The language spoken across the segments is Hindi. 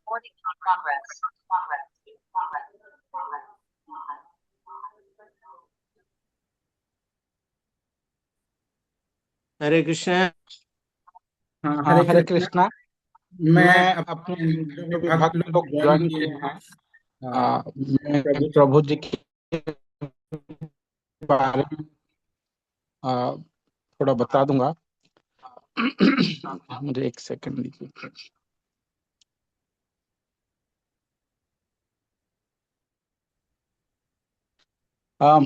Recording in progress. हरे कृष्ण। हाँ, हाँ, हरे हरे कृष्ण। कृष्णा। मैं मैं अपने अपने जो जो भी भी भक्त भक्त लोग लोग ज्वाइन ज्वाइन किए किए हैं, हैं, मैं प्रभु प्रभु जी के बारे में थोड़ा बता दूंगा। मुझे एक सेकंड दीजिए।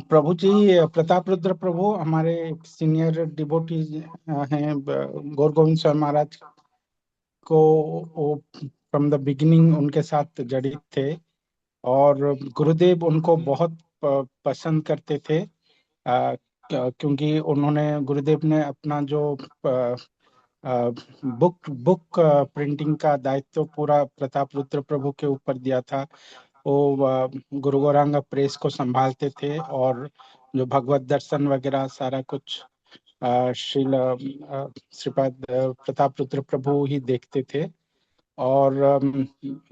प्रभु जी, प्रताप रुद्र प्रभु हमारे सीनियर डिवोटी हैं। गौर गोविंद स्वामी महाराज को वो फ्रॉम द बिगिनिंग उनके साथ जड़ित थे और गुरुदेव उनको बहुत पसंद करते थे। क्योंकि उन्होंने गुरुदेव ने अपना जो बुक प्रिंटिंग का दायित्व पूरा प्रताप रुद्र प्रभु के ऊपर दिया था। वो गुरु गौरांग प्रेस को संभालते थे और जो भगवत दर्शन वगैरह सारा कुछ श्रील श्रीपाद प्रताप रुद्र प्रभु ही देखते थे। और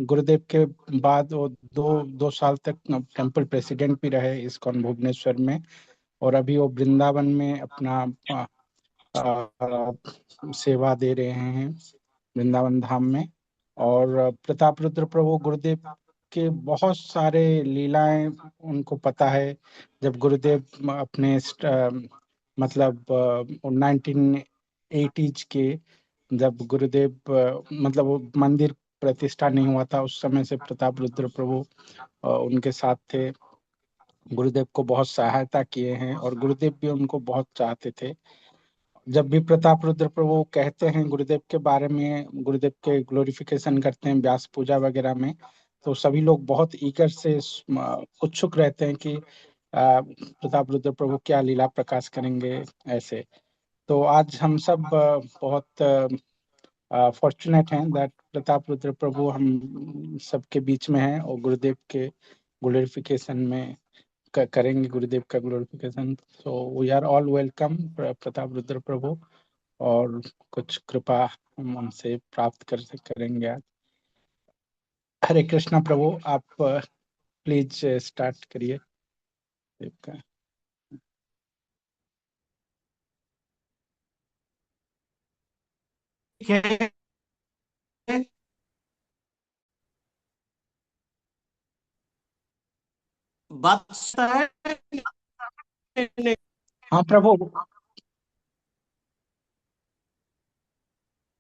गुरुदेव के बाद वो दो साल तक टेम्पल प्रेसिडेंट भी रहे इस्कॉन भुवनेश्वर में। और अभी वो वृंदावन में अपना सेवा दे रहे हैं वृंदावन धाम में। और प्रताप रुद्र प्रभु गुरुदेव के बहुत सारे लीलाएं उनको पता है। जब गुरुदेव अपने मतलब 1980s के, जब गुरुदेव मतलब वो मंदिर प्रतिष्ठा नहीं हुआ था उस समय से प्रताप रुद्र प्रभु उनके साथ थे। गुरुदेव को बहुत सहायता किए हैं और गुरुदेव भी उनको बहुत चाहते थे। जब भी प्रताप रुद्र प्रभु कहते हैं गुरुदेव के बारे में, गुरुदेव के ग्लोरिफिकेशन करते हैं व्यास पूजा वगैरह में, तो सभी लोग बहुत ईगर से उत्सुक रहते हैं कि प्रताप रुद्र प्रभु क्या लीला प्रकाश करेंगे ऐसे। तो आज हम सब बहुत फॉर्चुनेट हैं दैट प्रताप रुद्र प्रभु हम सबके बीच में हैं और गुरुदेव के ग्लोरिफिकेशन में करेंगे गुरुदेव का glorification. So we are all welcome Pratap Rudra Prabhu, और कुछ कृपा हम उनसे प्राप्त करेंगे आज। हरे कृष्णा प्रभु, आप प्लीज स्टार्ट करिए देव का। ठीक है, बात है। हाँ प्रभु,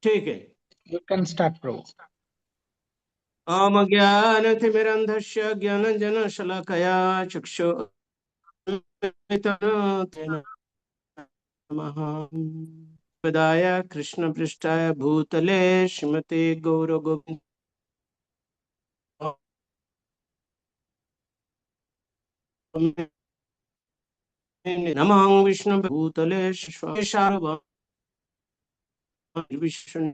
ठीक है। यू कैन स्टार्ट प्रभु। ओम ज्ञानतिमिरन्धस्य ज्ञानञ्जनशलाकया चक्षुरुन्मिलितं नमः। पदाय कृष्णपृष्ठाय भूतले श्रीमते गौरगोविन्द नमः। विष्णु भूतले विष्णु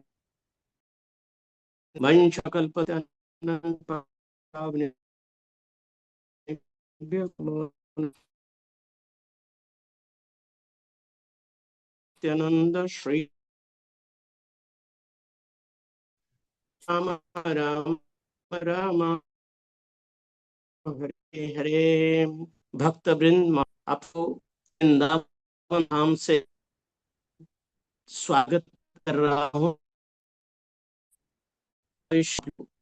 नित्यानंद श्री राम राम राम हरे हरे। भक्त वृंद, आपको वृंदावन धाम से स्वागत कर रहा हूँ।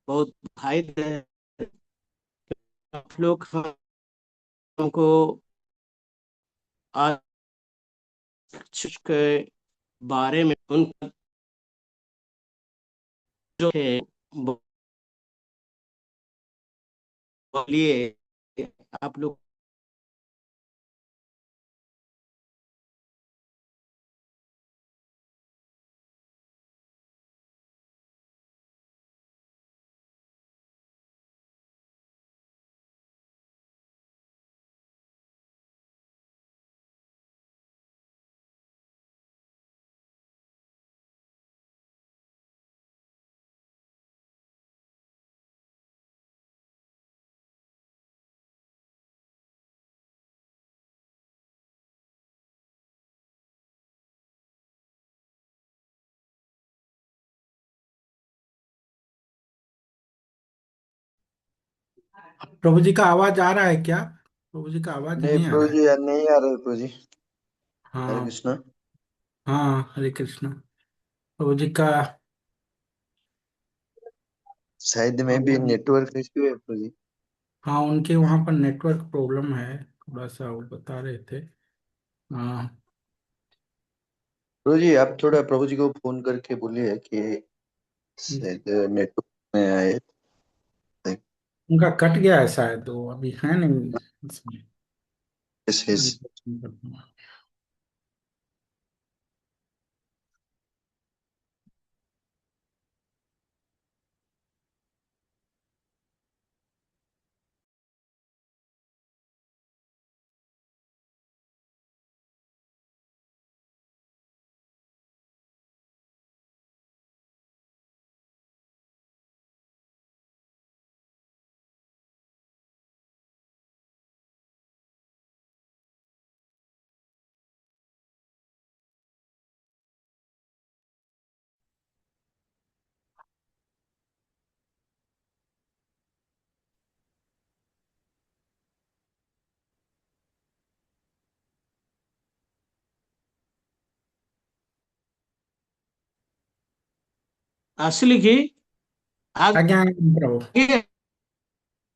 बहुत भाई है आप लोग हमको आज के बारे में उनका जो है बोलिए आप लोग। प्रभु जी का आवाज आ रहा है क्या? प्रभु जी का आवाज नहीं नहीं आ प्रभु रहा है। जी, यार नहीं आ रहे प्रभु जी। हरे हाँ। कृष्णा। हाँ, हरे कृष्ण। प्रभु जी का शायद में भी आवाज। नेटवर्क इश्यू है प्रभु जी। हाँ, उनके वहाँ पर नेटवर्क प्रॉब्लम है, थोड़ा सा वो बता रहे थे। हाँ। प्रभु जी आप थोड़ा प्रभु जी को फोन करके बोलिए कि शायद नेटवर्क में आए। उनका कट गया है शायद, वो अभी है नहीं इसमें। Yes yes. असली की आगे आज्ञा आज्ञा प्रभु।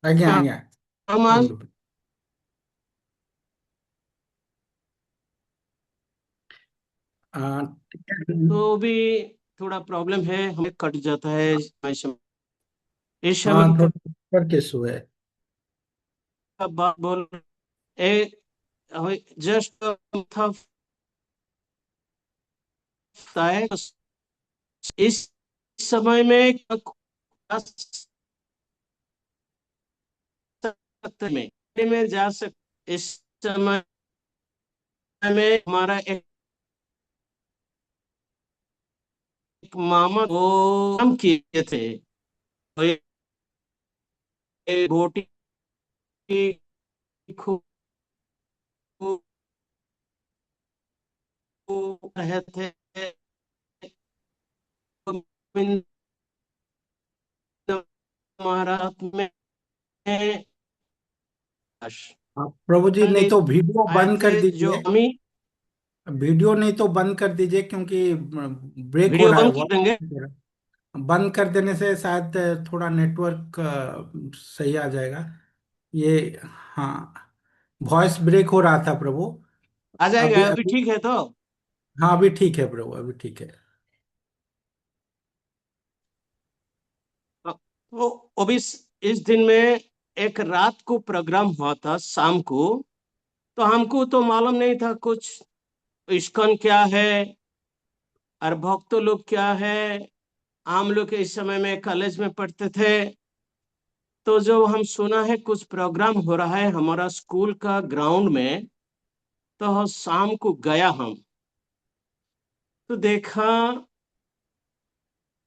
आज्ञा आज्ञा। हम आज कुंदु। ठीक है। तो भी थोड़ा प्रॉब्लम है, हमें कट जाता है इस समय हाँ, का थोड़ा नेटवर्क इशू है। बात बोल जस्ट था है इस समय में में जा सकते इस समय में हमारा एक मामा वो काम किए थे, तो ये बोटी खूब रहे थे गोविंद महाराज में प्रभु जी, नहीं तो वीडियो आए बंद थे कर जो दीजिए। हमें वीडियो नहीं तो बंद कर दीजिए, क्योंकि ब्रेक हो वीडियो रहा है, बंद कर देंगे। वॉइस बंद कर देने से शायद थोड़ा नेटवर्क सही आ जाएगा। ये, हाँ, वॉइस ब्रेक हो रहा था प्रभु। आ अभी जाएगा, अभी अभी ठीक है तो हाँ, अभी ठीक है प्रभु, अभी ठीक है। तो अभी इस दिन में एक रात को प्रोग्राम हुआ था शाम को, तो हमको तो मालूम नहीं था कुछ इस्कॉन क्या है और भक्त लोग क्या है। हम लोग इस समय में कॉलेज में पढ़ते थे, तो जो हम सुना है कुछ प्रोग्राम हो रहा है हमारा स्कूल का ग्राउंड में, तो शाम को गया हम, तो देखा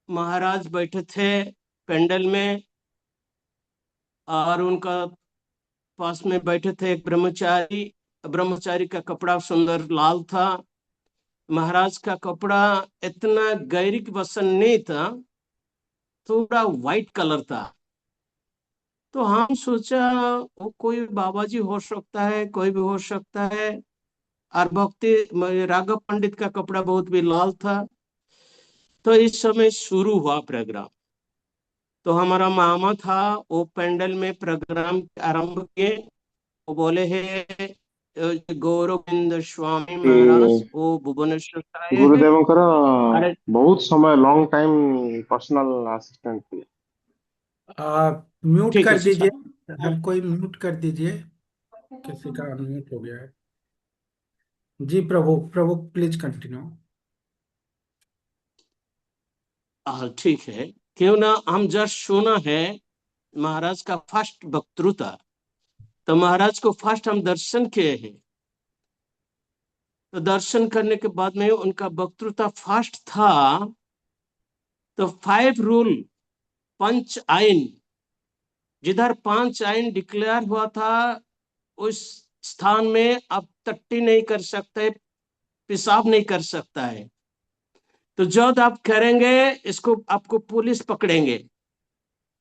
महाराज बैठे थे पेंडल में, और उनका पास में बैठे थे एक ब्रह्मचारी। ब्रह्मचारी का कपड़ा सुंदर लाल था, महाराज का कपड़ा इतना गैरिक वसन नहीं था, थोड़ा वाइट कलर था। तो हम सोचा वो कोई बाबा जी हो सकता है, कोई भी हो सकता है। और भक्ति राघव पंडित का कपड़ा बहुत भी लाल था। तो इस समय शुरू हुआ प्रोग्राम, तो हमारा मामा था, वो पेंडल में प्रोग्राम आरंभ किए। वो बोले है गौरविंद स्वामी महाराज कि वो भुवनेश्वर से आए हैं। गुरुदेवଙ୍କର अरे बहुत समय लॉन्ग टाइम पर्सनल असिस्टेंट थे। म्यूट ठीक है कर दीजिए। सर। हर कोई म्यूट कर दीजिए। किसी का अनम्यूट हो गया है। जी प्रभु, प्रभु प्लीज कंटिन्यू। ठीक है, क्यों ना हम जस्ट सुना है महाराज का फर्स्ट वक्तृता, तो महाराज को फर्स्ट हम दर्शन किए हैं। तो दर्शन करने के बाद में उनका वक्तृता फर्स्ट था। तो 5 रूल, पंच आइन, जिधर पांच आइन डिक्लेयर हुआ था उस स्थान में आप टट्टी नहीं कर सकते, पेशाब नहीं कर सकता है। तो जब आप करेंगे इसको आपको पुलिस पकड़ेंगे।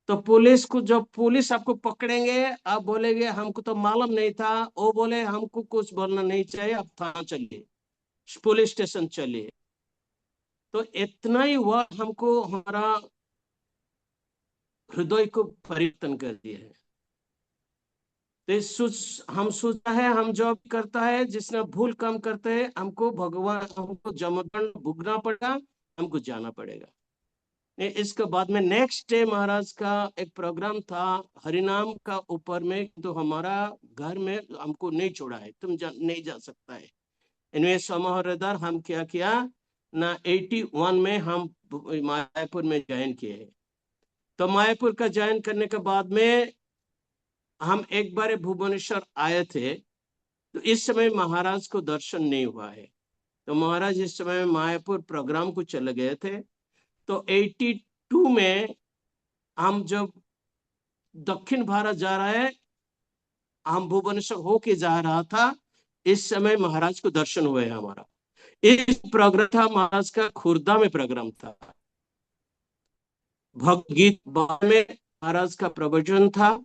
तो पुलिस को, जब पुलिस आपको पकड़ेंगे, आप बोलेंगे हमको तो मालूम नहीं था, वो बोले हमको कुछ बोलना नहीं चाहिए, आप थाना चलिए, पुलिस स्टेशन चलिए। तो इतना ही हुआ, हमको हमारा हृदय को परिवर्तन कर दिया है। तो हम सोचा है, हम जो भी करता है, जिसने भूल काम करते हैं, हमको भगवान, हमको जमदंड भुगतना पड़ेगा, हमको जाना पड़ेगा। इसके बाद में नेक्स्ट डे महाराज का एक प्रोग्राम था हरिनाम का ऊपर में, तो हमारा घर में हमको नहीं छोड़ा है, तुम नहीं जा सकता है। इनमें समाहरदार हम क्या किया ना, 81 में हम मायापुर में ज्वाइन किए। तो मायापुर का ज्वाइन करने के बाद में हम एक बार भुवनेश्वर आए थे, तो इस समय महाराज को दर्शन नहीं हुआ है। तो महाराज इस समय मायापुर प्रोग्राम को चले गए थे। तो 82 में हम जब दक्षिण भारत जा रहा है, हम भुवनेश्वर होके जा रहा था, इस समय महाराज को दर्शन हुए हमारा। इस प्रोग्राम था महाराज का, खुर्दा में प्रोग्राम था, भगवदगीत में महाराज का प्रवचन था।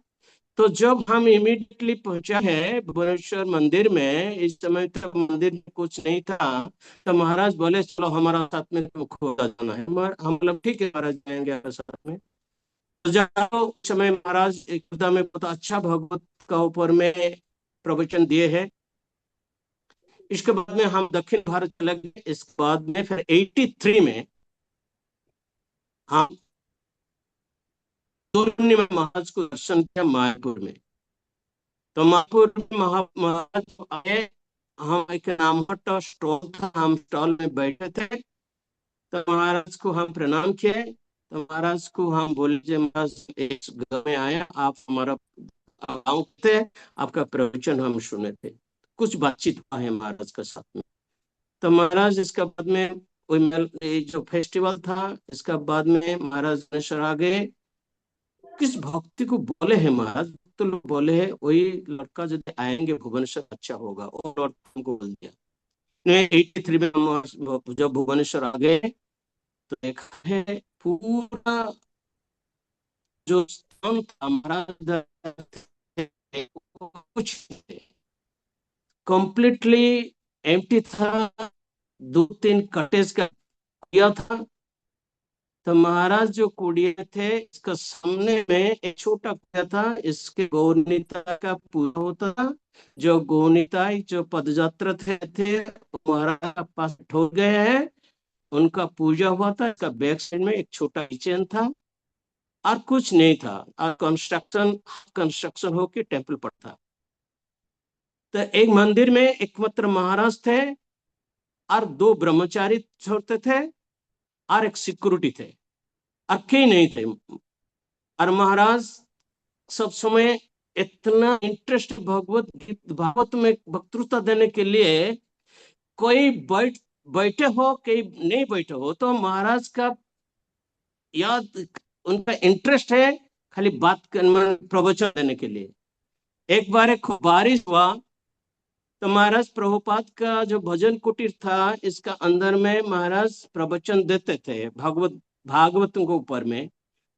तो जब हम इमीडिएटली पहुंचा है भुवनेश्वर मंदिर में, इस समय तक मंदिर में कुछ नहीं था, तो महाराज बोले चलो हमारा साथ में तुम खुर्दा जाना है। हम बोले ठीक है महाराज, जाएंगे आपके साथ में। तो जाओ। उस समय महाराज खुर्दा में बहुत अच्छा भगवत का ऊपर में प्रवचन दिए हैं। इसके बाद में हम दक्षिण भारत चले गए। इसके बाद में फिर 83 में हम में महाराज को दर्शन किया मायापुर में। तो मायापुर में महाराज आए, हम एक नामहट्टा स्टॉल था, हम स्टॉल में बैठे थे। तो महाराज को हम प्रणाम किए। तो महाराज को हम बोले, महाराज एक घर में आया, आप हमारा गाँव थे, आपका प्रवचन हम सुने थे, कुछ बातचीत हुआ है महाराज के साथ में। तो महाराज इसके बाद में वही जो फेस्टिवल था, इसका बाद में महाराज नशर आ गए। किस भक्ति को बोले हैं महाराज, तो लोग बोले हैं वही लड़का यदि आएंगे भुवनेश्वर अच्छा होगा, और लौट हमको बोल दिया। 83 में हम जब भुवनेश्वर आ गए, तो देखा है पूरा जो स्थान था महाराज कुछ कंप्लीटली एम्प्टी था। 2-3 कटेज का किया था। तो महाराज जो कुड़िया थे, इसका सामने में एक छोटा कुड़िया था, इसके गौनीता का पूजा होता था। जो गौनीता जो पदयात्रा थे महाराज के पास ठोक गए हैं, उनका पूजा हुआ था। इसका बैक साइड में एक छोटा किचन था और कुछ नहीं था, और कंस्ट्रक्शन होके टेम्पल पर था। तो एक मंदिर में एकमात्र महाराज थे और 2 ब्रह्मचारी छोड़ते थे और एक सिक्योरिटी थे, और कई नहीं थे। और महाराज सब समय इतना इंटरेस्ट भागवत में वक्तृता देने के लिए, कोई बैठे हो कई नहीं बैठे हो, तो महाराज का याद, उनका इंटरेस्ट है खाली बात प्रवचन देने के लिए। एक बार खूब बारिश हुआ, तो महाराज प्रभुपाद का जो भजन कुटीर था, इसका अंदर में महाराज प्रवचन देते थे भागवत के ऊपर में।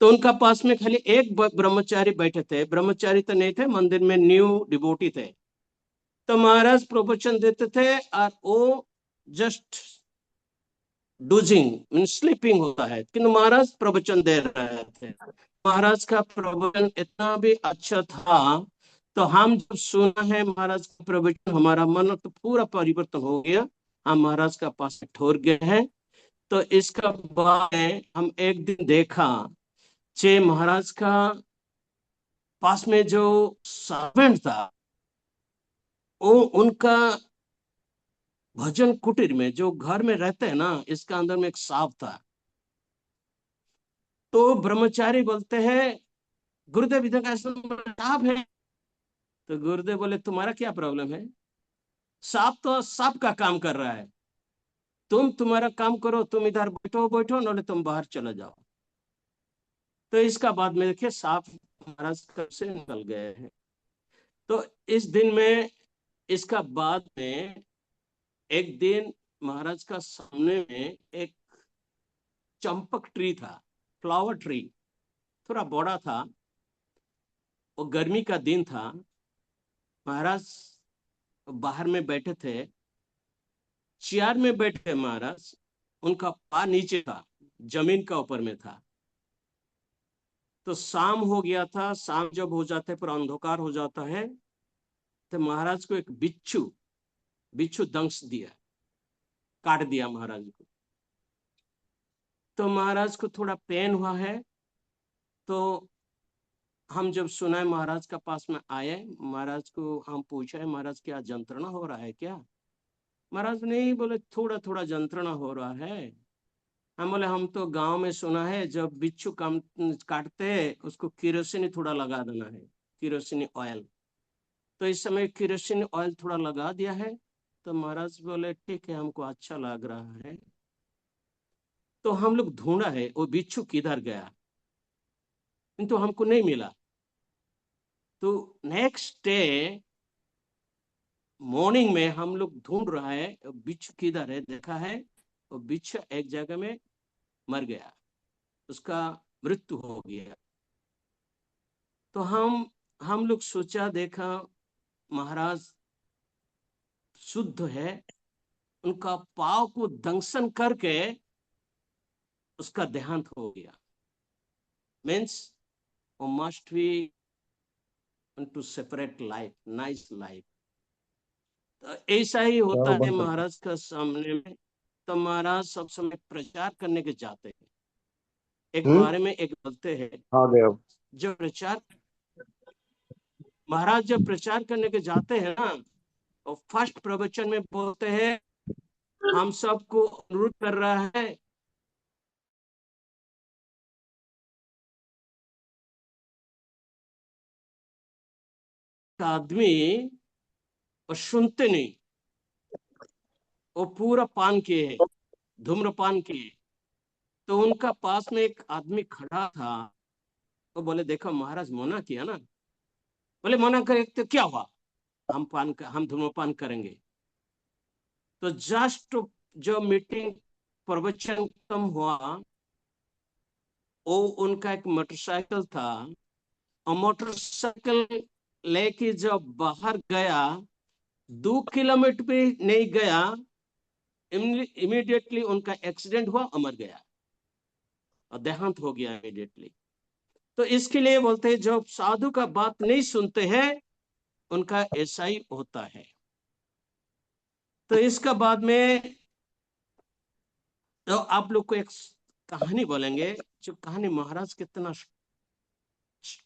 तो उनका पास में खाली एक ब्रह्मचारी बैठे थे, ब्रह्मचारी तो नहीं थे, मंदिर में न्यू डिवोटी थे। तो महाराज प्रवचन देते थे और वो जस्ट डूजिंग मीन स्लीपिंग होता है, किंतु महाराज प्रवचन दे रहे थे। महाराज का प्रवचन इतना भी अच्छा था, तो हम जब सुना है महाराज का प्रवचन, हमारा मन तो पूरा परिवर्तन हो गया। हम महाराज का पास ठोर गए हैं। तो इसका बाद हम एक दिन देखा, चे महाराज का पास में जो सर्वेंट था, वो उनका भजन कुटीर में जो घर में रहते हैं ना, इसका अंदर में एक सांप था। तो ब्रह्मचारी बोलते हैं, गुरुदेव इधर का सांप है। तो गुरुदेव बोले तुम्हारा क्या प्रॉब्लम है, सांप तो सांप का काम कर रहा है, तुम्हारा काम करो, तुम इधर बैठो बैठो, नहीं तुम बाहर चले जाओ। तो इसका बाद में देखिए सांप महाराज घर से निकल गए हैं। तो इस दिन में, इसका बाद में एक दिन महाराज का सामने में एक चंपक ट्री था, फ्लावर ट्री। थोड़ा बड़ा था, वो गर्मी का दिन था। महाराज बाहर में बैठे थे, चेयर में बैठे महाराज, उनका पैर नीचे था, जमीन का ऊपर में था। तो शाम हो गया था, शाम जब हो जाते पर अंधकार हो जाता है, तो महाराज को एक बिच्छू दंश दिया, काट दिया महाराज को। तो महाराज को थोड़ा पेन हुआ है। तो हम जब सुना महाराज का पास में आए, महाराज को हम पूछे, महाराज क्या यंत्रणा हो रहा है क्या? महाराज नहीं, बोले थोड़ा थोड़ा यंत्रणा हो रहा है। हम बोले हम तो गांव में सुना है जब बिच्छू काटते हैं उसको किरोसिन थोड़ा लगा देना है, किरोसिन ऑयल। तो इस समय किरोसिन ऑयल थोड़ा लगा दिया है। तो महाराज बोले ठीक है, हमको अच्छा लग रहा है। तो हम लोग ढूंढा है वो बिच्छू किधर गया, किंतु हमको नहीं मिला। तो नेक्स्ट डे मॉर्निंग में हम लोग ढूंढ रहा है बिच्छू किधर है, देखा है वो बिच्छू एक जगह में मर गया, उसका मृत्यु हो गया। तो हम लोग सोचा, देखा महाराज शुद्ध है, उनका पाव को दंशन करके उसका देहांत हो गया। मीन्स वो must be to separate life, nice life. तो ऐसा ही होता है महाराज का सामने में। तो महाराज सब समय प्रचार करने के जाते हैं। एक बारे में एक बोलते हैं, जब प्रचार महाराज जब प्रचार करने के जाते हैं ना, तो फर्स्ट प्रवचन में बोलते हैं, हम सबको अनुरोध कर रहा है आदमी और सुनते नहीं, वो पूरा पान किए, धूम्रपान किए। तो उनका पास में एक आदमी खड़ा था, तो बोले देखो महाराज मना किया ना। बोले मना करे तो क्या हुआ, हम धूम्रपान करेंगे। तो जस्ट जो मीटिंग प्रवचन खत्म हुआ, वो उनका एक मोटरसाइकिल था, और मोटरसाइकिल लेके जब बाहर गया, 2 किलोमीटर भी नहीं गया, इमीडिएटली उनका एक्सीडेंट हुआ, मर गया और देहांत हो गया इमीडिएटली। तो इसके लिए बोलते हैं जब साधु का बात नहीं सुनते हैं, उनका ऐसा ही होता है। तो इसका बाद में तो आप लोग को एक कहानी बोलेंगे, जो कहानी महाराज कितना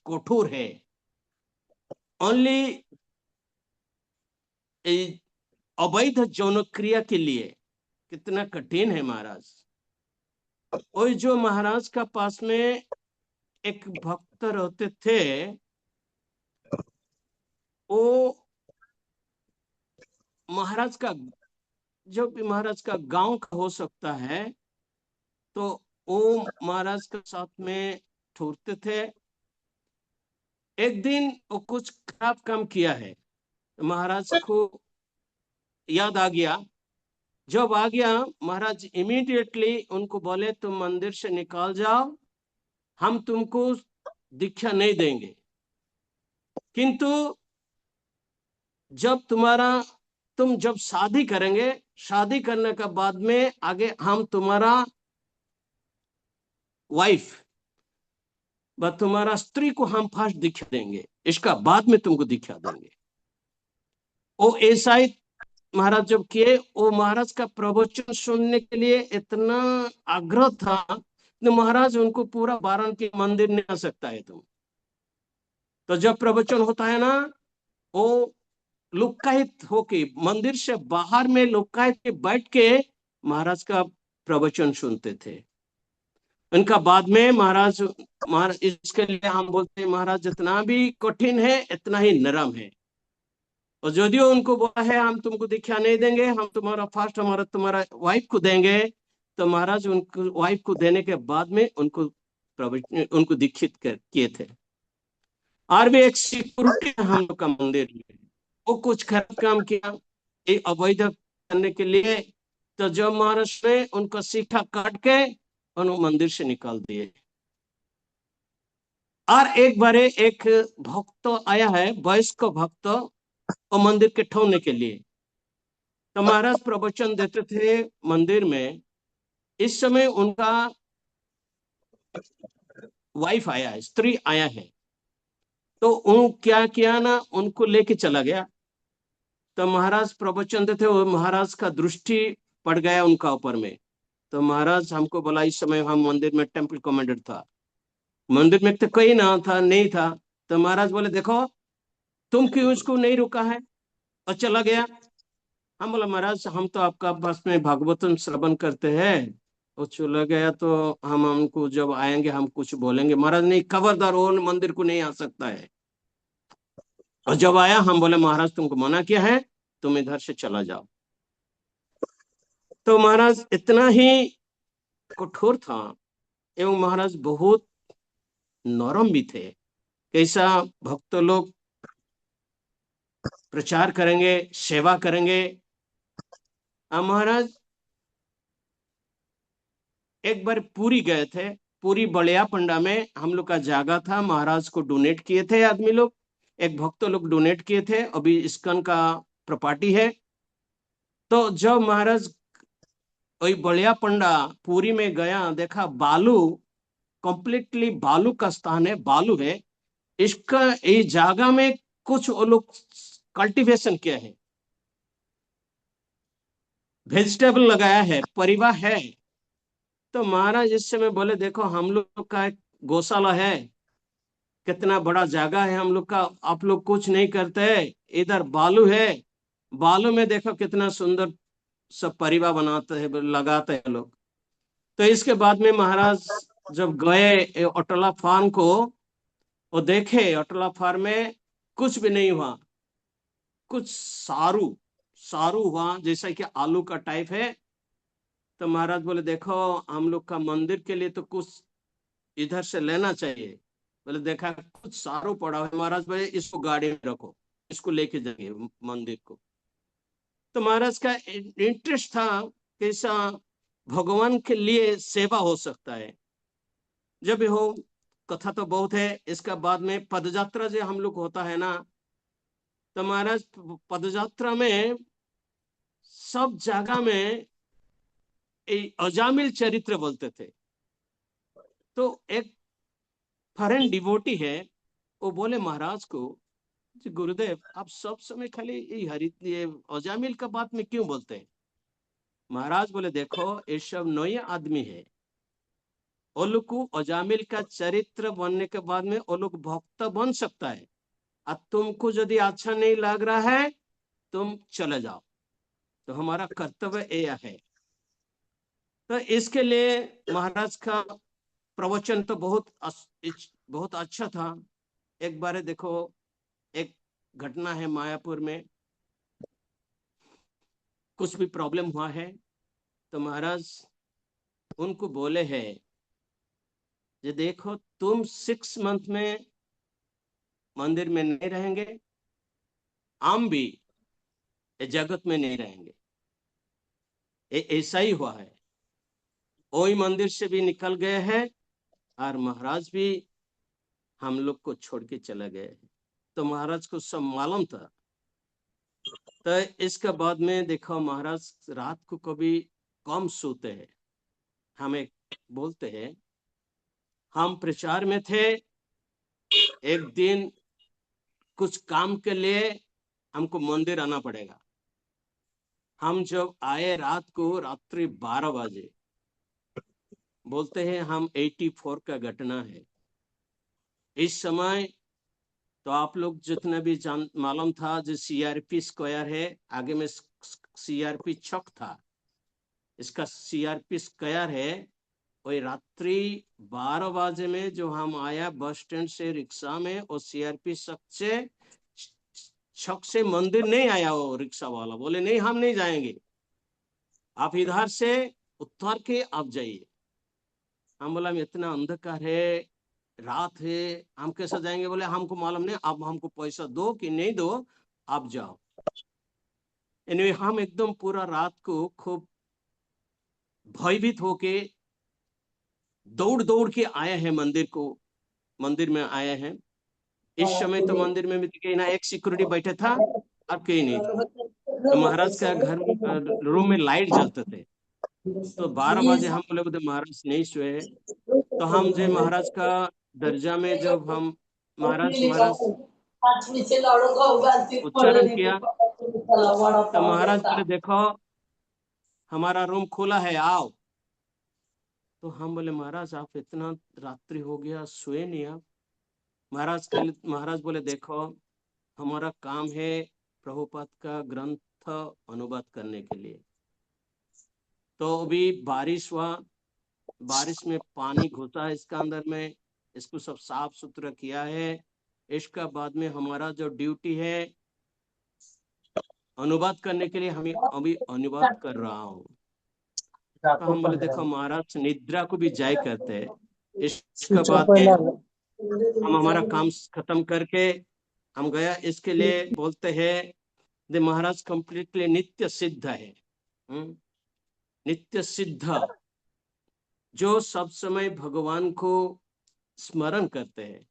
कठोर है। ओनली अवैध यौन क्रिया के लिए कितना कठिन है महाराज। और जो महाराज का पास में एक भक्त रहते थे, वो महाराज का जो भी महाराज का गांव का हो सकता है, तो वो महाराज के साथ में ठुरते थे। एक दिन वो कुछ खराब काम किया है, तो महाराज को याद आ गया। जब आ गया, महाराज इमीडिएटली उनको बोले तुम मंदिर से निकाल जाओ, हम तुमको दीक्षा नहीं देंगे, किंतु जब तुम जब शादी करेंगे, शादी करने के बाद में आगे हम तुम्हारा वाइफ व तुम्हारा स्त्री को हम फर्स्ट दीक्षा देंगे, इसका बाद में तुमको दीक्षा देंगे। वो ऐसा ही महाराज जब किए, वो महाराज का प्रवचन सुनने के लिए इतना आग्रह था, तो महाराज उनको पूरा वाराणसी के मंदिर नहीं आ सकता है तुम। तो जब प्रवचन होता है ना, वो लुकायित होके मंदिर से बाहर में लुकायित के बैठ के महाराज का प्रवचन सुनते थे। उनका बाद में महाराज इसके लिए हम बोलते हैं महाराज जितना भी कठिन है इतना ही नरम है। और यदियो उनको बोला है हम तुमको दीक्षा नहीं देंगे, हम तुम्हारा फर्स्ट तुम्हारा वाइफ को देंगे, तो महाराज उनको वाइफ को देने के बाद में उनको दीक्षित किए थे। और भी एक सिक्योरिटी हम लोग का मंदिर में, वो कुछ खराब काम किया अवैध करने के लिए, तो जब महाराज ने उनका सीखा काट के उनको मंदिर से निकाल दिए। और एक बारे एक भक्त आया है, वयस्क भक्त, और मंदिर के ठोने के लिए। तो महाराज प्रवचन देते थे मंदिर में। इस समय उनका वाइफ आया है, स्त्री आया है। तो उन क्या किया ना, उनको लेके चला गया। तो महाराज प्रवचन देते, वो महाराज का दृष्टि पड़ गया उनका ऊपर में। तो महाराज हमको बोला, इस समय हम मंदिर में टेम्पल कमांडर था, मंदिर में तो कोई ना था, नहीं था। तो महाराज बोले, देखो तुम क्यों उसको नहीं रुका है और चला गया। हम बोला, महाराज हम तो आपका पास में भागवतम श्रवण करते हैं, वो चला गया तो हम हमको जब आएंगे हम कुछ बोलेंगे। महाराज नहीं, खबरदार, वो मंदिर को नहीं आ सकता है। और जब आया हम बोले, महाराज तुमको मना किया है, तुम इधर से चला जाओ। तो महाराज इतना ही कठोर था, एवं महाराज बहुत नरम भी थे। कैसा भक्त लोग प्रचार करेंगे, सेवा करेंगे। महाराज एक बार पूरी गए थे, पूरी बलिया पंडा में हम लोग का जागा था, महाराज को डोनेट किए थे आदमी लोग, एक भक्त लोग डोनेट किए थे, अभी इस्कॉन का प्रॉपर्टी है। तो जब महाराज वही बलिया पंडा पूरी में गया, देखा बालू, कंप्लीटली बालू का स्थान है, बालू है। इसका ये जागा में कुछ वो लोग कल्टीवेशन किया है, वेजिटेबल लगाया है, परिवार है। तो महाराज इस समय बोले, देखो हम लोग का एक गौशाला है, कितना बड़ा जगह है हम लोग का, आप लोग कुछ नहीं करते, इधर बालू है, बालू में देखो कितना सुंदर सब परिवार बनाते हैं, लगाते हैं लोग। तो इसके बाद में महाराज जब गए अटला फार्म को, वो देखे अटला फार्म में कुछ भी नहीं हुआ, कुछ सारू सारू हुआ जैसा कि आलू का टाइप है। तो महाराज बोले, देखो हम लोग का मंदिर के लिए तो कुछ इधर से लेना चाहिए। बोले, देखा कुछ सारू पड़ा है। महाराज बोले, इसको गाड़ी में रखो, इसको लेके जाएंगे मंदिर को। तो महाराज का इंटरेस्ट था कैसा भगवान के लिए सेवा हो सकता है। जब भी हो, कथा तो बहुत है, इसका बाद में पदयात्रा जो हम लोग होता है ना, तो महाराज पदयात्रा में सब जगह में अजामिल चरित्र बोलते थे। तो एक फॉरेन डिवोटी है, वो बोले महाराज को, गुरुदेव आप सब समय खाली ये अजामिल का बात में क्यों बोलते हैं। महाराज बोले, देखो ये सब नए आदमी है, वो लोग को अजामिल का चरित्र बनने के बाद में वो लोग भक्त बन सकता है। अब तुमको यदि अच्छा नहीं लग रहा है तुम चले जाओ, तो हमारा कर्तव्य यह है। तो इसके लिए महाराज का प्रवचन तो बहुत अच्छा था। एक बार देखो, एक घटना है मायापुर में, कुछ भी प्रॉब्लम हुआ है, तो महाराज उनको बोले हैं, ये देखो तुम 6 मंथ में मंदिर में नहीं रहेंगे, हम भी जगत में नहीं रहेंगे। ऐसा ही हुआ है, वही मंदिर से भी निकल गए हैं और महाराज भी हम लोग को छोड़ के चले गए। तो महाराज को सब मालूम था। तो इसके बाद में देखो, महाराज रात को कभी कम सोते हैं। हमें बोलते हैं, हम प्रचार में थे, एक दिन कुछ काम के लिए हमको मंदिर आना पड़ेगा। हम जब आए रात को, रात्रि 12 बजे, बोलते हैं हम 84 का घटना है। इस समय तो आप लोग जितने भी जान मालूम था, जो सीआरपी स्क्वायर है, आगे में सीआरपी चौक था, इसका सीआरपी स्क्वायर है। वही रात्रि 12 बजे में जो हम आया बस स्टैंड से रिक्शा में, और सीआरपी छक से मंदिर नहीं आया। वो रिक्शा वाला बोले, नहीं हम नहीं जाएंगे, आप इधर से उतर के आप जाइए। हम बोला, इतना अंधकार है, रात है, हम कैसे जाएंगे। बोले, हमको मालूम नहीं, आप हमको पैसा दो कि नहीं दो, आप जाओ। एनीवे हम एकदम पूरा रात को खूब भयभीत होके दौड़ दौड़ के आए हैं मंदिर को। मंदिर में आए हैं। इस समय तो मंदिर में भी कहीं ना एक सिक्योरिटी बैठा था, अब कहीं नहीं था। तो महाराज का घर रूम में लाइट जलते थे। तो 12 बजे हम बोले बोले महाराज नहीं सोए। तो हम जो महाराज का दर्जा में जब हम महाराज महाराज उच्चारण किया, तो महाराज बोले देखो हमारा रूम खुला है, आओ। तो हम बोले महाराज आप इतना रात्रि हो गया सोए नहीं आप। महाराज बोले देखो हमारा काम है प्रभुपाद का ग्रंथ अनुवाद करने के लिए। तो अभी बारिश हुआ, बारिश में पानी घुसा है इसका अंदर में, इसको सब साफ सुथरा किया है। इसका बाद में हमारा जो ड्यूटी है अनुवाद करने के लिए, हम अभी अनुवाद कर रहा हूँ। तो हम बोले देखो महाराज निद्रा को भी जय करते हैं, इसका बाद में हम हमारा काम खत्म करके हम गया। इसके लिए बोलते हैं दे महाराज कंप्लीटली नित्य सिद्ध है। नित्य सिद्ध जो सब समय भगवान को स्मरण करते हैं।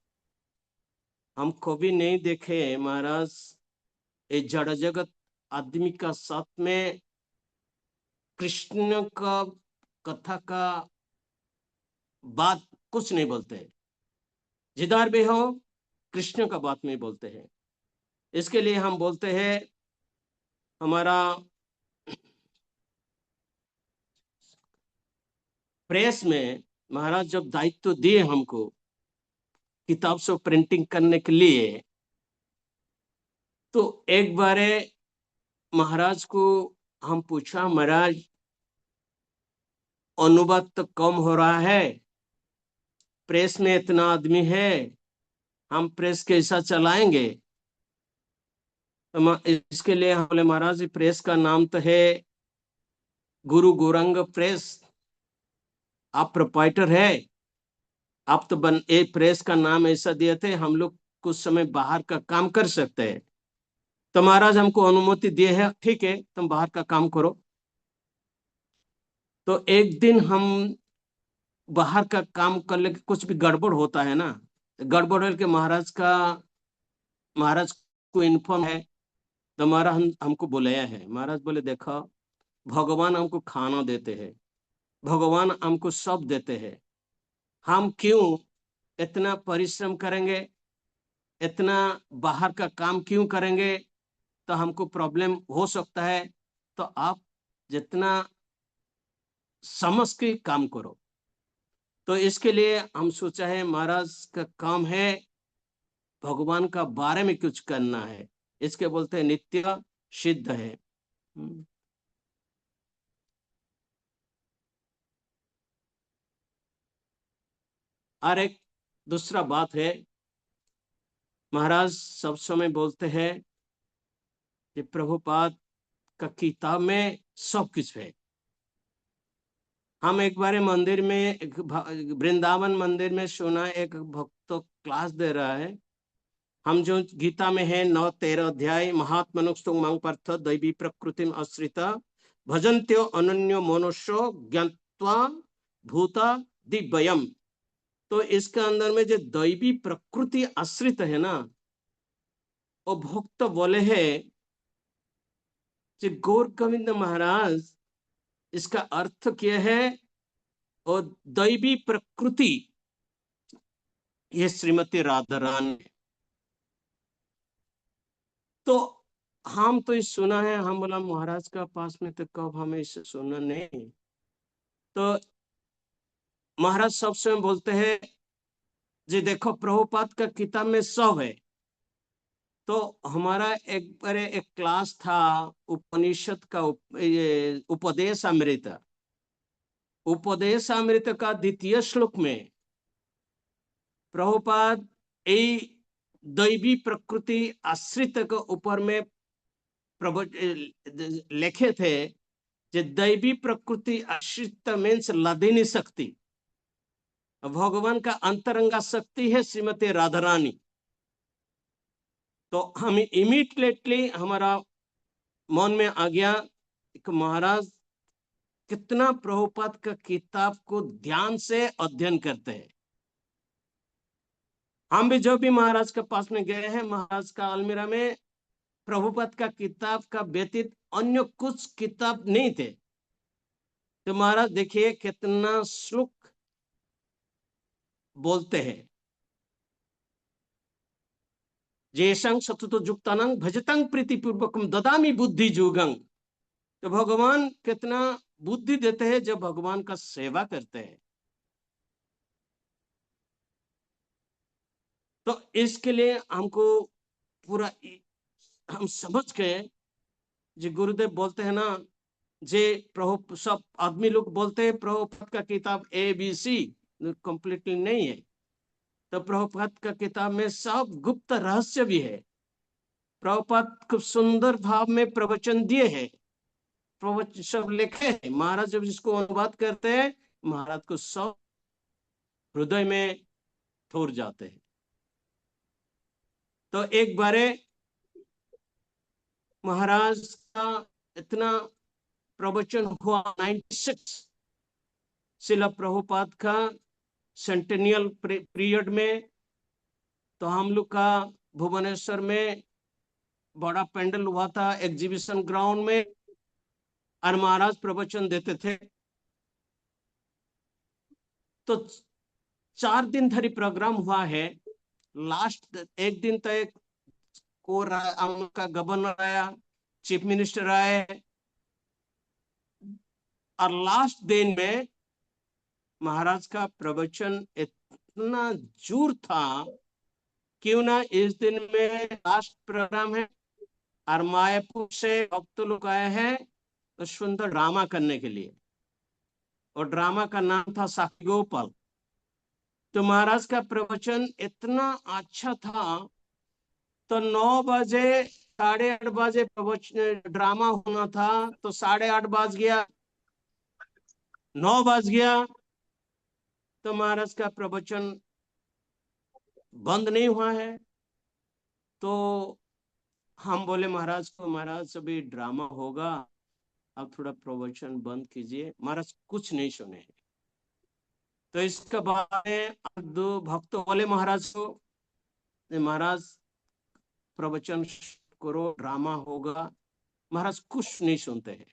हम कभी नहीं देखे महाराज ये जड़ जगत आदमी का साथ में कृष्ण का कथा का बात कुछ नहीं बोलते, जिधर भी हो कृष्ण का बात नहीं बोलते हैं। इसके लिए हम बोलते हैं हमारा प्रेस में महाराज जब दायित्व दिए हमको किताब से प्रिंटिंग करने के लिए, तो एक बारे महाराज को हम पूछा महाराज अनुवाद तो कम हो रहा है, प्रेस में इतना आदमी है, हम प्रेस कैसा चलाएंगे। तो इसके लिए हम बोले महाराज प्रेस का नाम तो है गुरु गौरंग प्रेस, आप प्रोप्राइटर है, आप तो ये प्रेस का नाम ऐसा दिए थे, हम लोग कुछ समय बाहर का काम कर सकते हैं। तो महाराज हमको अनुमति दिए है, ठीक है तुम बाहर का काम करो। तो एक दिन हम बाहर का काम कर ले, कुछ भी गड़बड़ होता है ना, गड़बड़ है कि महाराज को इन्फॉर्म है। तो महाराज हमको बुलाया है। महाराज बोले देखो भगवान हमको खाना देते हैं, भगवान हमको सब देते हैं, हम क्यों इतना परिश्रम करेंगे, इतना बाहर का काम क्यों करेंगे, तो हमको प्रॉब्लम हो सकता है। तो आप जितना समझ के काम करो। तो इसके लिए हम सोचा है महाराज का काम है भगवान का बारे में कुछ करना है, इसके बोलते हैं नित्य सिद्ध है। और एक दूसरा बात है, महाराज सब समय बोलते हैं कि प्रभुपाद का किताब में सब कुछ है। हम एक बार मंदिर में वृंदावन मंदिर में सुना, एक भक्त क्लास दे रहा है, हम जो गीता में है 9-13 अध्याय, महात्मनुष्टो मांग पार्थ दैवी प्रकृतिम आश्रित भजन्त्यो अनन्यो मनुष्यो ज्ञात्वा भूता दिव्यम। तो इसके अंदर में जो दैवी प्रकृति आश्रित है ना, वो भक्त बोले है कि गौर गोविंद महाराज इसका अर्थ क्या है, और दैवी प्रकृति ये श्रीमती राधा रानी। तो हम तो इस सुना है, हम बोला महाराज का पास में तो कब हमें इसे सुना नहीं। तो महाराज सब समय बोलते हैं जी देखो प्रभुपाद का किताब में सब है। तो हमारा एक बार एक क्लास था उपनिषद का ये उपदेश अमृत, उपदेश अमृत का 2 श्लोक में प्रभुपाद दैवी प्रकृति आश्रित के ऊपर में लिखे थे कि दैवी प्रकृति आश्रित मीन्स लदिनी शक्ति, भगवान का अंतरंगा शक्ति है श्रीमती राधा रानी। तो हम इमीडिएटली हमारा मन में आ गया कि महाराज कितना प्रभुपाद का किताब को ध्यान से अध्ययन करते हैं। हम भी जो भी महाराज के पास में गए हैं, महाराज का अलमीरा में प्रभुपद का किताब का व्यतीत अन्य कुछ किताब नहीं थे। तो महाराज देखिए कितना श्लोक बोलते हैं, जेशं सततो जुक्तानं भजतं प्रीतिपूर्वकम ददामि बुद्धि जुगं। तो भगवान कितना बुद्धि देते हैं जब भगवान का सेवा करते हैं। तो इसके लिए हमको पूरा हम समझ गए, जो गुरुदेव बोलते हैं ना, जे प्रभु सब आदमी लोग बोलते हैं प्रभुपाद का किताब ABC कंप्लीटली नहीं है। तो प्रभुपाद का किताब में सब गुप्त रहस्य भी है। प्रभुपाद खूब सुंदर भाव में प्रवचन दिए हैं, प्रवचन सब लिखे हैं। महाराज जब इसको अनुवाद करते हैं, महाराज को सब हृदय में ठोर जाते हैं। तो एक बारे महाराज का इतना प्रवचन हुआ 96 शिला प्रभुपाद का सेंटेनियल पीरियड में। तो हम लोग का भुवनेश्वर में बड़ा पेंडल हुआ था एग्जीबिशन ग्राउंड में, और महाराज प्रवचन देते थे। तो 4 दिन धरी प्रोग्राम हुआ है। लास्ट एक दिन तक को का गवर्नर आया, चीफ मिनिस्टर आए, और लास्ट दिन में महाराज का प्रवचन इतना जोर था, क्यों ना इस दिन में लास्ट प्रोग्राम है और मायापुर से भक्त लोग आए हैं तो सुंदर ड्रामा करने के लिए, और ड्रामा का नाम था साखी गोपाल। तो महाराज का प्रवचन इतना अच्छा था। तो 9 बजे 8:30 बजे प्रवचन ड्रामा होना था, तो 8:30 बज गया, 9 बज गया, तो महाराज का प्रवचन बंद नहीं हुआ है। तो हम बोले महाराज को, महाराज अभी ड्रामा होगा, अब थोड़ा प्रवचन बंद कीजिए। महाराज कुछ नहीं सुने। तो इसके बाद में 2 भक्त बोले महाराज को, महाराज प्रवचन करो, ड्रामा होगा। महाराज कुछ नहीं सुनते हैं।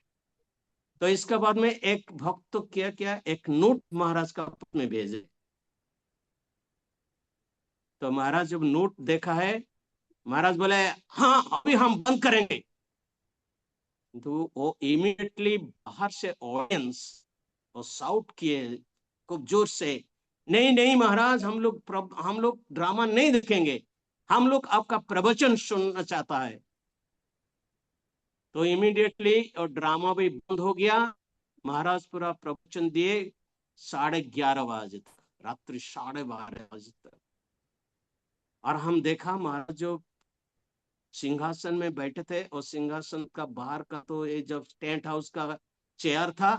तो इसके बाद में एक भक्त तो क्या किया, एक नोट महाराज का में भेजे। तो महाराज जब नोट देखा है, महाराज बोले हाँ अभी हम बंद करेंगे। तो वो इमीडिएटली बाहर से ऑडियंस और साउट किए खूब जोर से, नहीं नहीं महाराज, हम लोग ड्रामा नहीं देखेंगे, हम लोग आपका प्रवचन सुनना चाहता है। तो इमीडिएटली और ड्रामा भी बंद हो गया। महाराज पूरा प्रवचन दिए 11:30 बजे तक, रात्रि 12:30 बजे तक। और हम देखा महाराज जो सिंहासन में बैठे थे, और सिंहासन का बाहर का तो ये जब टेंट हाउस का चेयर था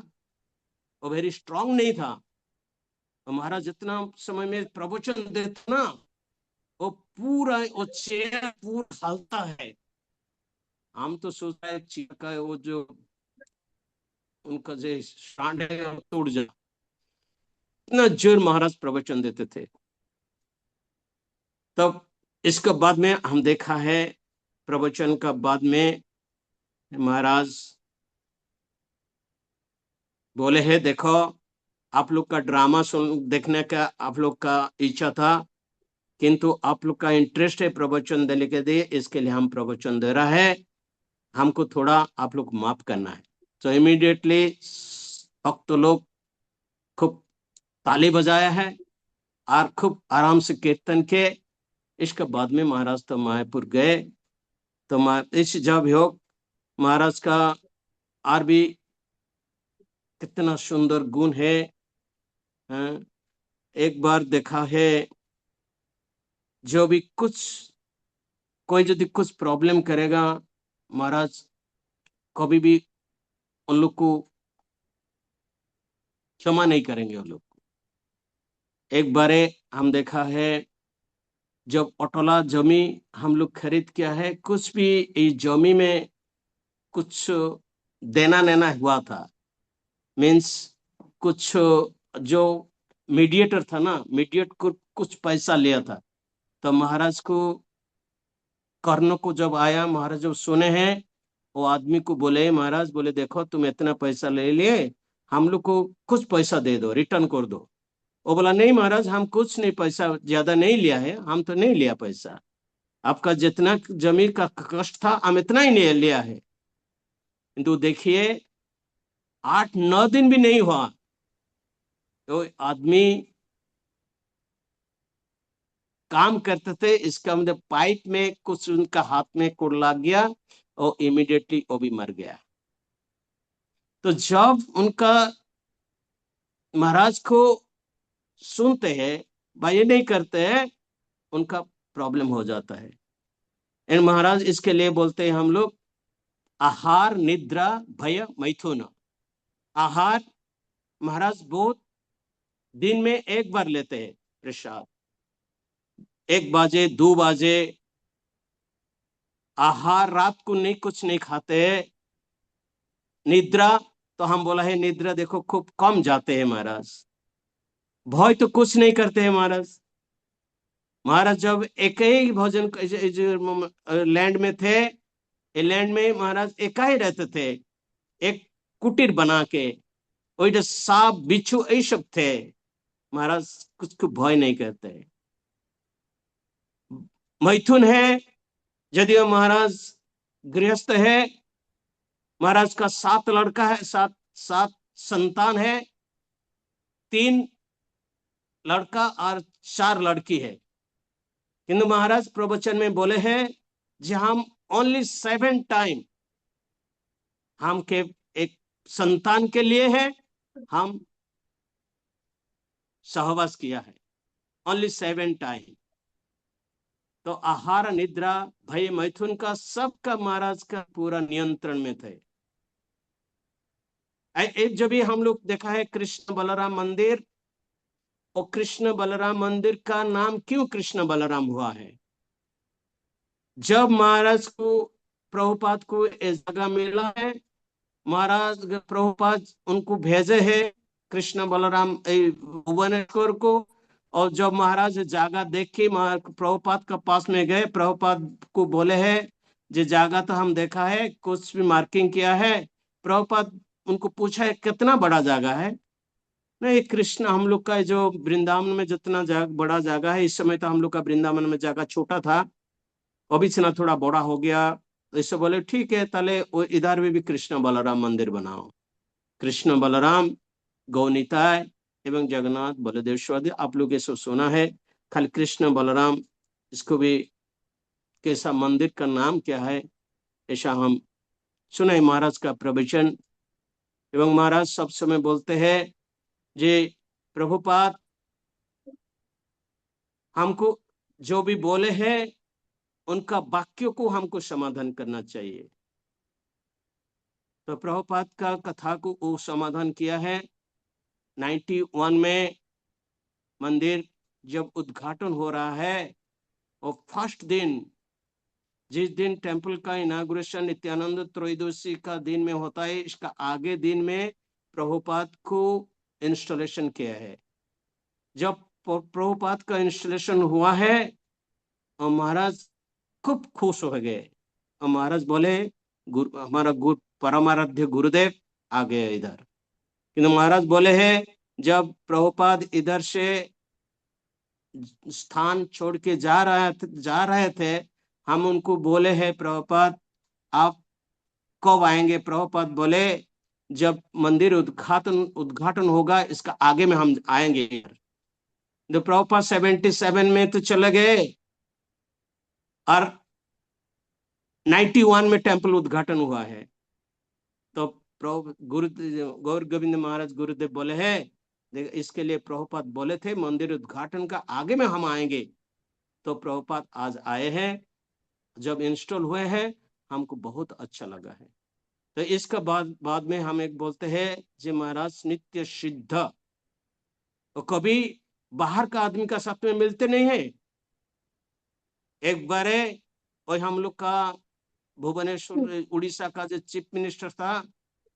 वो वेरी स्ट्रांग नहीं था। तो महाराज जितना समय में प्रवचन देते ना, वो पूरा वो चेयर पूरा हलता है। हम तो सोचता है चेयर का वो जो उनका जो स्टैंड है वो टूट जाए, इतना जोर महाराज प्रवचन देते थे। तब इसके बाद में हम देखा है, प्रवचन का बाद में महाराज बोले है, देखो आप लोग का ड्रामा सुन देखने का आप लोग का इच्छा था, किंतु आप लोग का इंटरेस्ट है प्रवचन देने के लिए, इसके लिए हम प्रवचन दे रहा है, हमको थोड़ा आप लोग माफ करना है। तो इमीडिएटली भक्त लोग खूब ताली बजाया है और खूब आराम से कीर्तन के। इसके बाद में महाराज तो मायापुर गए। तो इस जब योग महाराज का और भी कितना सुंदर गुण है। एक बार देखा है, जो भी कोई यदि कुछ प्रॉब्लम करेगा, महाराज कभी भी उन लोग को क्षमा नहीं करेंगे उन लोग को। एक बारे हम देखा है, जब अटोला जमी हम लोग खरीद किया है, कुछ भी इस जमी में कुछ देना लेना हुआ था, मीन्स कुछ जो मीडिएटर था ना, मीडिएट को कुछ पैसा लिया था, तो महाराज को कर्ण को जब आया, महाराज जब सुने हैं, वो आदमी को बोले, महाराज बोले देखो तुम इतना पैसा ले लिए, हम लोग को कुछ पैसा दे दो, रिटर्न कर दो। वो बोला नहीं महाराज, हम कुछ नहीं, पैसा ज्यादा नहीं लिया है, हम तो नहीं लिया पैसा, आपका जितना जमीन का कष्ट था हम इतना ही नहीं लिया है। किंतु देखिए 8-9 दिन भी नहीं हुआ तो आदमी काम करते थे, इसका मतलब पाइप में कुछ उनका हाथ में कोड़ लग गया और इमीडिएटली वो भी मर गया। तो जब उनका महाराज को सुनते हैं भाई ये नहीं करते हैं, उनका प्रॉब्लम हो जाता है। एंड महाराज इसके लिए बोलते हैं हम लोग आहार निद्रा भय मैथुन। आहार महाराज बहुत दिन में एक बार लेते हैं प्रसाद, 1 बजे 2 बजे। आहार रात को नहीं, कुछ नहीं खाते। निद्रा तो हम बोला है निद्रा देखो खूब कम जाते हैं महाराज। भय तो कुछ नहीं करते हैं महाराज। महाराज जब एक ही भोजन लैंड में थे, लैंड में महाराज एक ही रहते थे, एक कुटीर बना के, वही सांप बिच्छू यही सब थे। महाराज कुछ को भय नहीं करते। मैथुन है, यदि महाराज गृहस्थ है, महाराज का 7 लड़का है, 7 संतान है, 3 लड़का और 4 लड़की है। किंतु महाराज प्रवचन में बोले हैं जी हम ओनली 7 टाइम हम के एक संतान के लिए है हम सहवास किया है, ओनली 7 टाइम। तो आहार निद्रा भय मैथुन का सबका महाराज का पूरा नियंत्रण में थे। एक जब भी हम लोग देखा है कृष्ण बलराम मंदिर, और कृष्ण बलराम मंदिर का नाम क्यों कृष्ण बलराम हुआ है? जब महाराज को प्रभुपाद को ये जगह मिला है, महाराज प्रभुपाद उनको भेजे है कृष्ण बलराम भुवनेश्वर को, और जब महाराज जागा देख के प्रभुपाद का पास में गए, प्रभुपाद को बोले है जो जागा तो हम देखा है, कुछ भी मार्किंग किया है? प्रभुपाद उनको पूछा है कितना बड़ा जागा है? नहीं, कृष्ण हम लोग का जो वृंदावन में जितना बड़ा जागा है, इस समय तो हम लोग का वृंदावन में जागा छोटा था, अभी से ना थोड़ा बड़ा हो गया। तो इससे बोले ठीक है ताले वो इधर भी कृष्ण बलराम मंदिर बनाओ। कृष्ण बलराम गौनिताय एवं जगन्नाथ बलदेव स्वादि आप लोग ऐसा सुना है, खाली कृष्ण बलराम इसको भी कैसा मंदिर का नाम क्या है ऐसा हम सुने महाराज का प्रवचन। एवं महाराज सब समय बोलते हैं जे प्रभुपाद हमको जो भी बोले हैं उनका वाक्यों को हमको समाधान करना चाहिए। तो प्रभुपाद का कथा को वो समाधान किया है। 91 में मंदिर जब उद्घाटन हो रहा है, और फर्स्ट दिन जिस दिन टेम्पल का इनाग्रेशन नित्यानंद त्रयोदशी का दिन में होता है, इसका आगे दिन में प्रभुपाद को इंस्टॉलेशन किया है। जब प्रभुपाद का इंस्टॉलेशन हुआ है और महाराज खूब खुश हो गए, और महाराज बोले हमारा परमाराध्य गुरुदेव आ गए इधर। किंतु महाराज बोले हैं जब प्रभुपाद इधर से स्थान छोड़ के जा रहे थे, हम उनको बोले हैं प्रभुपाद आप कब आएंगे? प्रभुपाद बोले जब मंदिर उद्घाटन होगा इसका आगे में हम आएंगे। तो प्रभुपाद 77 में तो चले गए और 91 में टेम्पल उद्घाटन हुआ है। तो गौर गोविंद महाराज गुरुदेव बोले हैं इसके लिए प्रभुपाद बोले थे मंदिर उद्घाटन का आगे में हम आएंगे। तो प्रभुपाद आज आए हैं, जब इंस्टॉल हुए हैं हमको बहुत अच्छा लगा है। तो इसका बाद में हम एक बोलते हैं जी महाराज नित्य सिद्ध, तो कभी बाहर का आदमी का साथ में मिलते नहीं है। एक बार और हम लोग का भुवनेश्वर उड़ीसा का जो चीफ मिनिस्टर था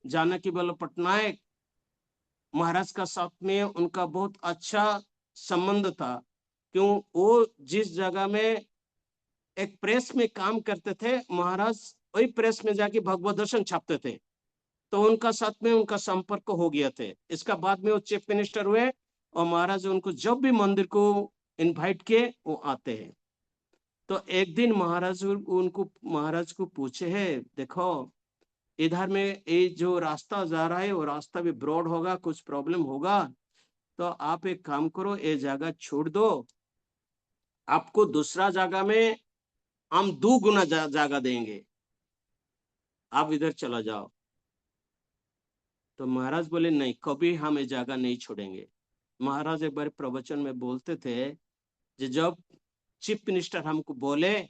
जानकी वल्लभ पटनायक, महाराज का साथ में उनका बहुत अच्छा संबंध था। क्यों, वो जिस जगह में एक प्रेस में काम करते थे, महाराज वही प्रेस में जाके भगवत दर्शन छापते थे, तो उनका साथ में उनका संपर्क हो गया थे। इसका बाद में वो चीफ मिनिस्टर हुए और महाराज उनको जब भी मंदिर को इनवाइट किए वो आते हैं। तो एक दिन महाराज को पूछे है, देखो इधर में ये जो रास्ता जा रहा है वो रास्ता भी ब्रॉड होगा, कुछ प्रॉब्लम होगा, तो आप एक काम करो, ये जगह छोड़ दो, आपको दूसरा जगह में हम 2 गुना जगह देंगे, आप इधर चला जाओ। तो महाराज बोले नहीं, कभी हम ये जगह नहीं छोड़ेंगे। महाराज एक बार प्रवचन में बोलते थे, जब चीफ मिनिस्टर हमको बोले,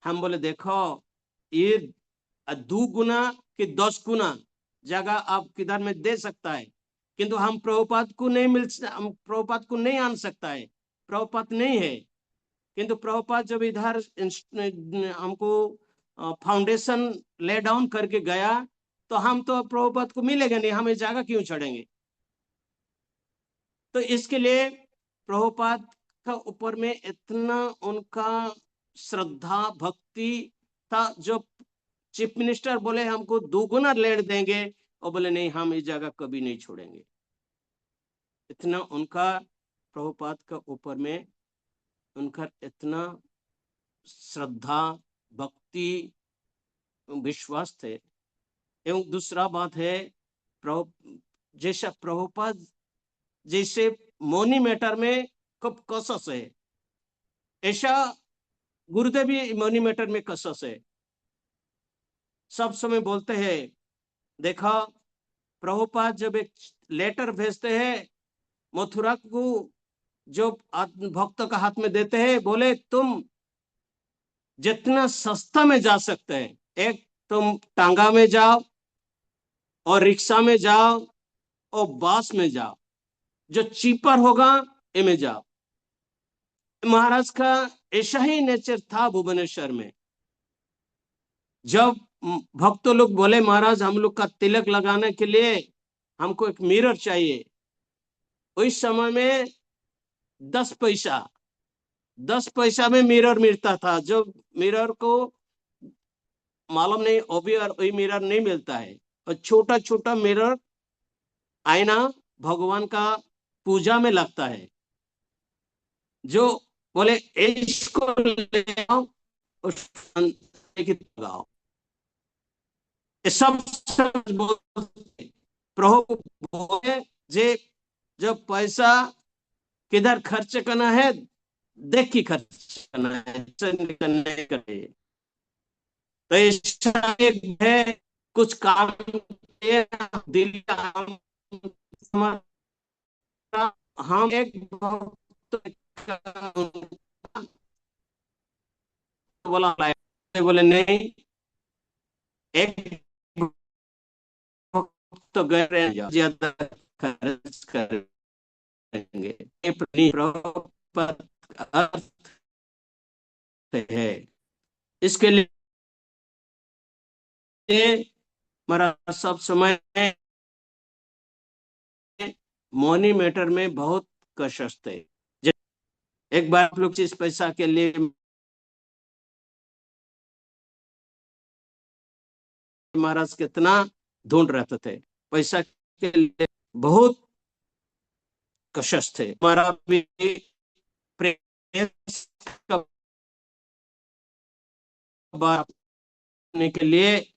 हम बोले देखो ये 2 गुना कि 10 गुना जगह आप किधर में दे सकता है, किंतु हम प्रभुपाद को नहीं आन सकता है, प्रभुपाद नहीं है। किंतु प्रभुपाद जब इधर हमको फाउंडेशन ले डाउन करके गया, तो हम तो प्रभुपाद को मिलेगा नहीं, हम इस जगह क्यों छोड़ेंगे। तो इसके लिए प्रभुपाद का ऊपर में इतना उनका श्रद्धा भक्ति था, जो चीफ मिनिस्टर बोले हमको 2 गुना लेट देंगे, और बोले नहीं, हम इस जगह कभी नहीं छोड़ेंगे। इतना उनका प्रभुपाद का ऊपर में उनका इतना श्रद्धा भक्ति विश्वास थे। एवं दूसरा बात है, जैसा प्रभुपाद जैसे मनी मैटर में खूब कसस है, ऐसा गुरुदेव भी मनी मैटर में कसस है। सब समय बोलते हैं, देखा प्रभुपाद जब एक लेटर भेजते हैं मथुरा को, जो भक्त का हाथ में देते हैं, बोले तुम जितना सस्ता में जा सकते हैं, एक तुम टांगा में जाओ और रिक्शा में जाओ और बस में जाओ, जो चीपर होगा इनमें जाओ। महाराज का ऐसा ही नेचर था भुवनेश्वर में। जब भक्त लोग बोले महाराज हम लोग का तिलक लगाने के लिए हमको एक मिरर चाहिए, उस समय में 10 पैसा में मिरर मिलता था। जो मिरर को मालूम नहीं, वही मिरर नहीं मिलता है, और छोटा छोटा मिरर आईना भगवान का पूजा में लगता है। जो बोले इसको ले आओ, लगाओ, सब प्रभु बोले जे जब पैसा किधर खर्च करना है देख के खर्च करना है, नहीं करे। तो ऐसा एक है, कुछ काम दिल का हम एक बोले नहीं, एक तो गए ज्यादा खर्च करेंगे, अर्थ है। इसके लिए हमारा सब समय मनी मैटर में बहुत कशिश थे। एक बार आप लोग जिस पैसा के लिए महाराज कितना ढूंढ रहते थे, पैसा के लिए बहुत कशिश थे। हमारा भी प्रेस के लिए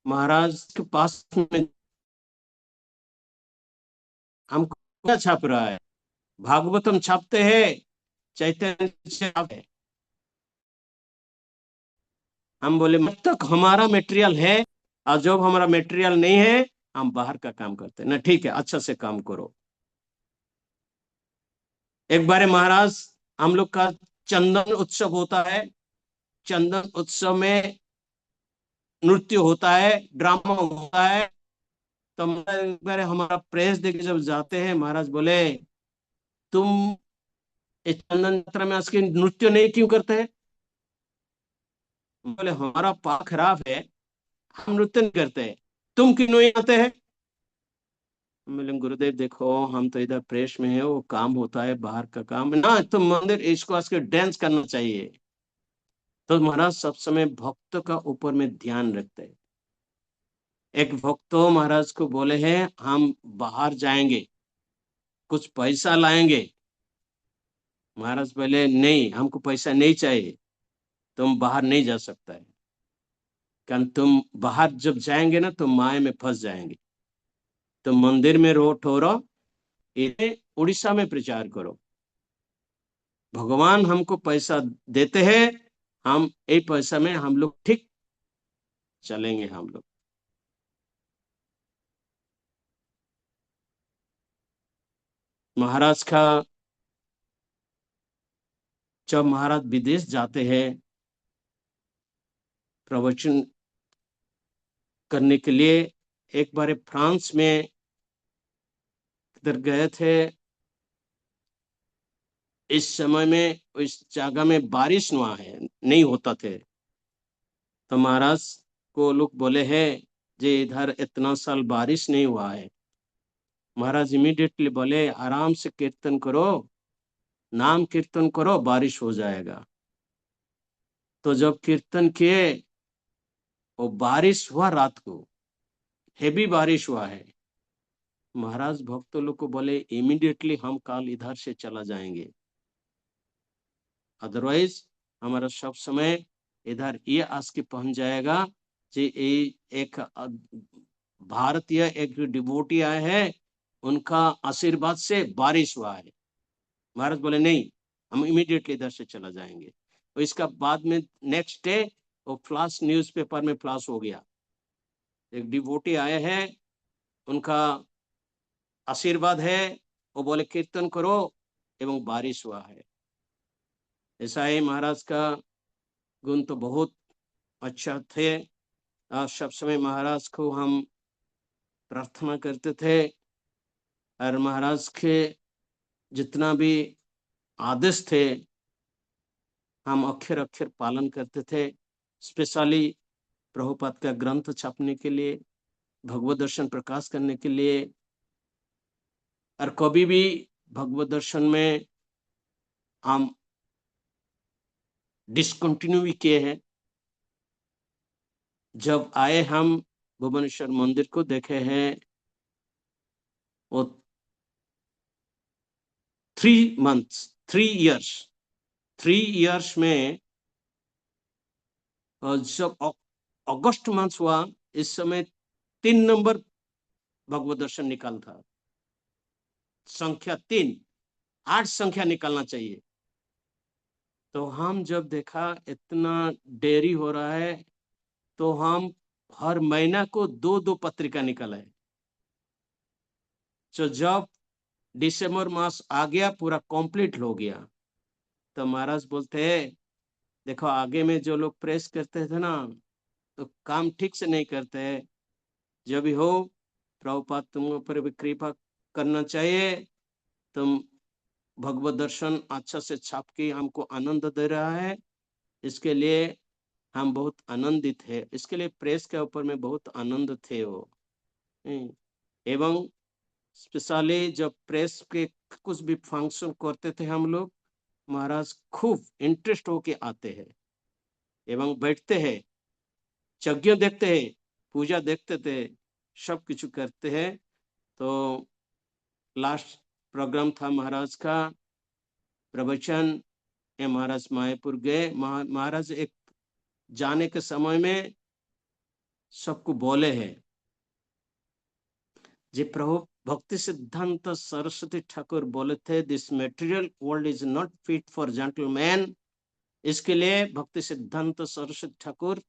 महाराज के पास में हमको क्या छाप रहा है, भागवतम छापते हैं, चैतन्य छापते। हम बोले जब तक हमारा मटेरियल है, और जब हमारा मटेरियल नहीं है हम बाहर का काम करते हैं ना। ठीक है, अच्छा से काम करो। एक बार महाराज हम लोग का चंदन उत्सव होता है, चंदन उत्सव में नृत्य होता है, ड्रामा होता है। तो एक बार हमारा प्रेस देके जब जाते हैं, महाराज बोले तुम इस चंदन यात्रा में आज के नृत्य नहीं क्यों करते हैं। बोले हमारा पाक खराब है, हम नृत्य नहीं करते हैं, तुम क्यों नहीं आते हैं। बोले गुरुदेव देखो हम तो इधर प्रेस में है, वो काम होता है बाहर का काम ना, तो मंदिर इसको आके डांस करना चाहिए। तो महाराज सब समय भक्त का ऊपर में ध्यान रखते हैं। एक भक्त तो महाराज को बोले हैं हम बाहर जाएंगे, कुछ पैसा लाएंगे। महाराज बोले नहीं, हमको पैसा नहीं चाहिए, तुम बाहर नहीं जा सकता है, कारण तुम बाहर जब जाएंगे ना तो माया में फंस जाएंगे। तो मंदिर में रो ठोरो, इन्हें उड़ीसा में प्रचार करो। भगवान हमको पैसा देते हैं, हम एक पैसा में हम लोग ठीक चलेंगे हम लोग। महाराज का जब महाराज विदेश जाते हैं प्रवचन करने के लिए, एक बार फ्रांस में इधर गए थे। इस समय में इस जगह में बारिश हुआ है, नहीं होता थे। तो महाराज को लोग बोले हैं जे इधर इतना साल बारिश नहीं हुआ है। महाराज इमीडिएटली बोले आराम से कीर्तन करो, नाम कीर्तन करो, बारिश हो जाएगा। तो जब कीर्तन किए वो बारिश हुआ, रात को हेवी बारिश हुआ है। महाराज भक्तों लोग को बोले इमीडिएटली हम कल इधर से चला जाएंगे, अदरवाइज हमारा सब समय इधर ये आस के पहुंच जाएगा कि एक भारतीय एक डिवोटी आए हैं, उनका आशीर्वाद से बारिश हुआ है। महाराज बोले नहीं, हम इमीडिएटली इधर से चला जाएंगे। और इसका बाद में नेक्स्ट डे वो फ्लैश न्यूज़पेपर में फ्लैश हो गया, एक डिवोटी आए हैं, उनका आशीर्वाद है, वो बोले कीर्तन करो एवं बारिश हुआ है। ऐसा है महाराज का गुण तो बहुत अच्छा थे। सब समय महाराज को हम प्रार्थना करते थे और महाराज के जितना भी आदेश थे हम अक्षर अक्षर पालन करते थे। स्पेशली प्रभुपाद का ग्रंथ छापने के लिए, भगवत दर्शन प्रकाश करने के लिए, और कभी भी भगवत दर्शन में हम डिसकंटिन्यू भी किए हैं। जब आए हम भुवनेश्वर मंदिर को देखे हैं, वो 3 इयर्स में जब अगस्त मंथ हुआ, इस समय 3 नंबर भगवत दर्शन निकाल था। संख्या 3, 8 संख्या निकालना चाहिए। तो हम जब देखा इतना देरी हो रहा है, तो हम हर महीना को 2-2 पत्रिका निकाला है। तो जब दिसंबर मास आ गया, पूरा कंप्लीट हो गया, तो महाराज बोलते हैं देखो आगे में जो लोग प्रेस करते थे ना, तो काम ठीक से नहीं करते हैं। जब भी हो प्रभुपाद तुम ऊपर भी कृपा करना चाहिए। तुम भगवत दर्शन अच्छा से छाप के हमको आनंद दे रहा है, इसके लिए हम बहुत आनंदित है। इसके लिए प्रेस के ऊपर में बहुत आनंद थे वो। एवं स्पेशली जब प्रेस के कुछ भी फंक्शन करते थे हम लोग, महाराज खूब इंटरेस्ट होके आते हैं एवं बैठते हैं, यज्ञ देखते हैं, पूजा देखते थे, सब कुछ करते हैं। तो लास्ट प्रोग्राम था महाराज का प्रवचन, महाराज मायापुर गए। महाराज एक जाने के समय में सबको बोले हैं जी, प्रभु भक्ति सिद्धांत सरस्वती ठाकुर बोले थे this material world is not fit for gentleman. इसके लिए भक्ति सिद्धांत सरस्वती ठाकुर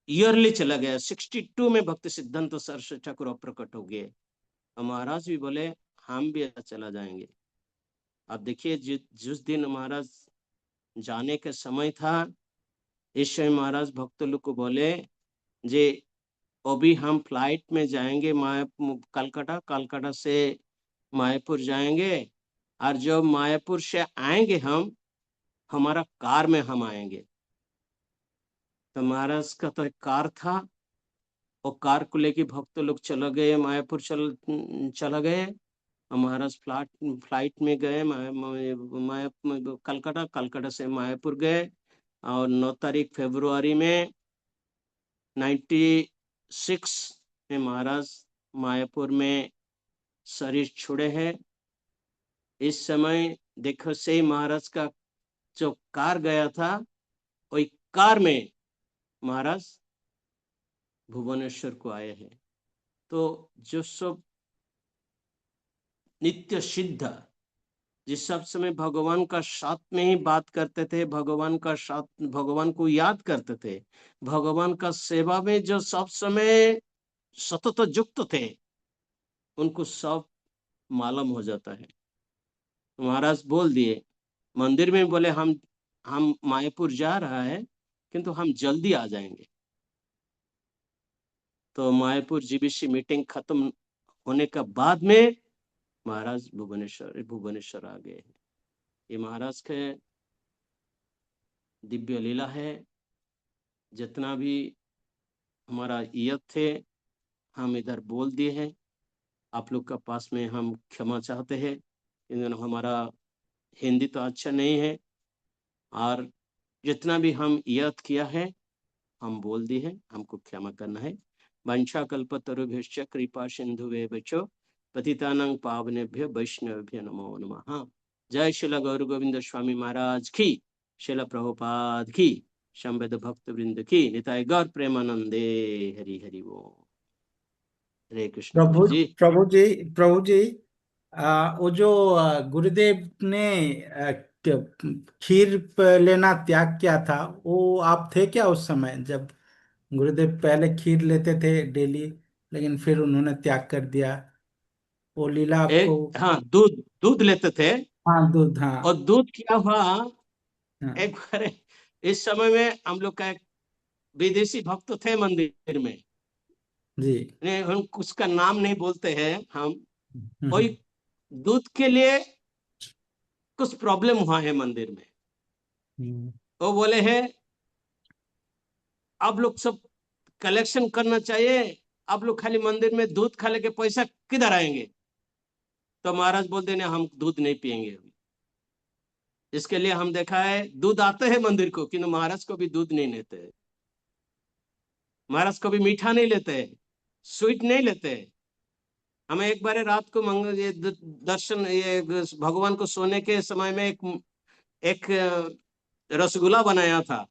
ईयरली चला गया। 62 में भक्ति सिद्धांत सरस्वती ठाकुर प्रकट हो गए। महाराज भी बोले हम भी चला जाएंगे। अब देखिए जिस दिन महाराज जाने का समय था, इस समय महाराज भक्त लोग को बोले जे अभी हम फ्लाइट में जाएंगे कलकत्ता से मायापुर जाएंगे, और जब मायापुर से आएंगे हम हमारा कार में हम आएंगे। तो महाराज का तो एक कार था, और कार को लेके भक्त लोग चला गए, मायापुर चला गए। महाराज फ्लाइट में गए कलकत्ता, कलकत्ता से मायापुर गए। और 9 तारीख फरवरी में 96 में महाराज मायापुर में शरीर छोड़े हैं। इस समय देखो से महाराज का जो कार गया था, वही कार में महाराज भुवनेश्वर को आए हैं। तो जो सब नित्य सिद्ध, जिस सब समय भगवान का साथ में ही बात करते थे, भगवान का साथ, भगवान को याद करते थे, भगवान का सेवा में जो सब समय सतत युक्त थे, उनको सब मालूम हो जाता है। महाराज बोल दिए मंदिर में, बोले हम मायापुर जा रहा है, किंतु हम जल्दी आ जाएंगे। तो मायापुर जीबीसी मीटिंग खत्म होने का बाद में महाराज भुवनेश्वर आ गए। ये महाराज के दिव्य लीला है। जितना भी हमारा इयत थे हम इधर बोल दिए हैं। आप लोग का पास में हम क्षमा चाहते हैं, हमारा हिंदी तो अच्छा नहीं है, और जितना भी हम इयत किया है हम बोल दिए हैं, हमको क्षमा करना है। वंशा कल्पतरुभ्यश्च कृपा सिंधुभ्यश्च पतितानां पावनेभ्यो वैष्णवेभ्यो नमो नमः। जय श्रील गौर गोविंद स्वामी महाराज की, श्रील प्रभुपाद की, संवेद भक्त वृंद की, निताय गौर प्रेमानंदे। हरि हरि बोल। हरे कृष्ण प्रभु जी। प्रभु जी, वो जो गुरुदेव ने खीर लेना त्याग किया था, वो आप थे क्या उस समय, जब गुरुदेव पहले खीर लेते थे डेली, लेकिन फिर उन्होंने त्याग कर दिया? वो लीला आपको? हाँ, दूध दूध लेते थे। हाँ, दूध, हाँ। और दूध क्या हुआ, हाँ एक बार इस समय में हम लोग का एक विदेशी भक्त थे मंदिर में, जी। हम उसका नाम नहीं बोलते हैं हम। हम्म, कोई दूध के लिए कुछ प्रॉब्लम हुआ है मंदिर में। वो बोले हैं आप लोग सब कलेक्शन करना चाहिए, आप लोग खाली मंदिर में दूध खा लेके पैसा किधर आएंगे। तो महाराज बोलते हैं हम दूध नहीं पिएंगे अभी। इसके लिए हम देखा है दूध आते हैं मंदिर को, किंतु महाराज को भी दूध नहीं लेते हैं, महाराज को भी मीठा नहीं लेते हैं, स्वीट नहीं लेते हैं। हमें एक बार रात को ये दर्शन, ये भगवान को सोने के समय में एक रसगुल्ला बनाया था।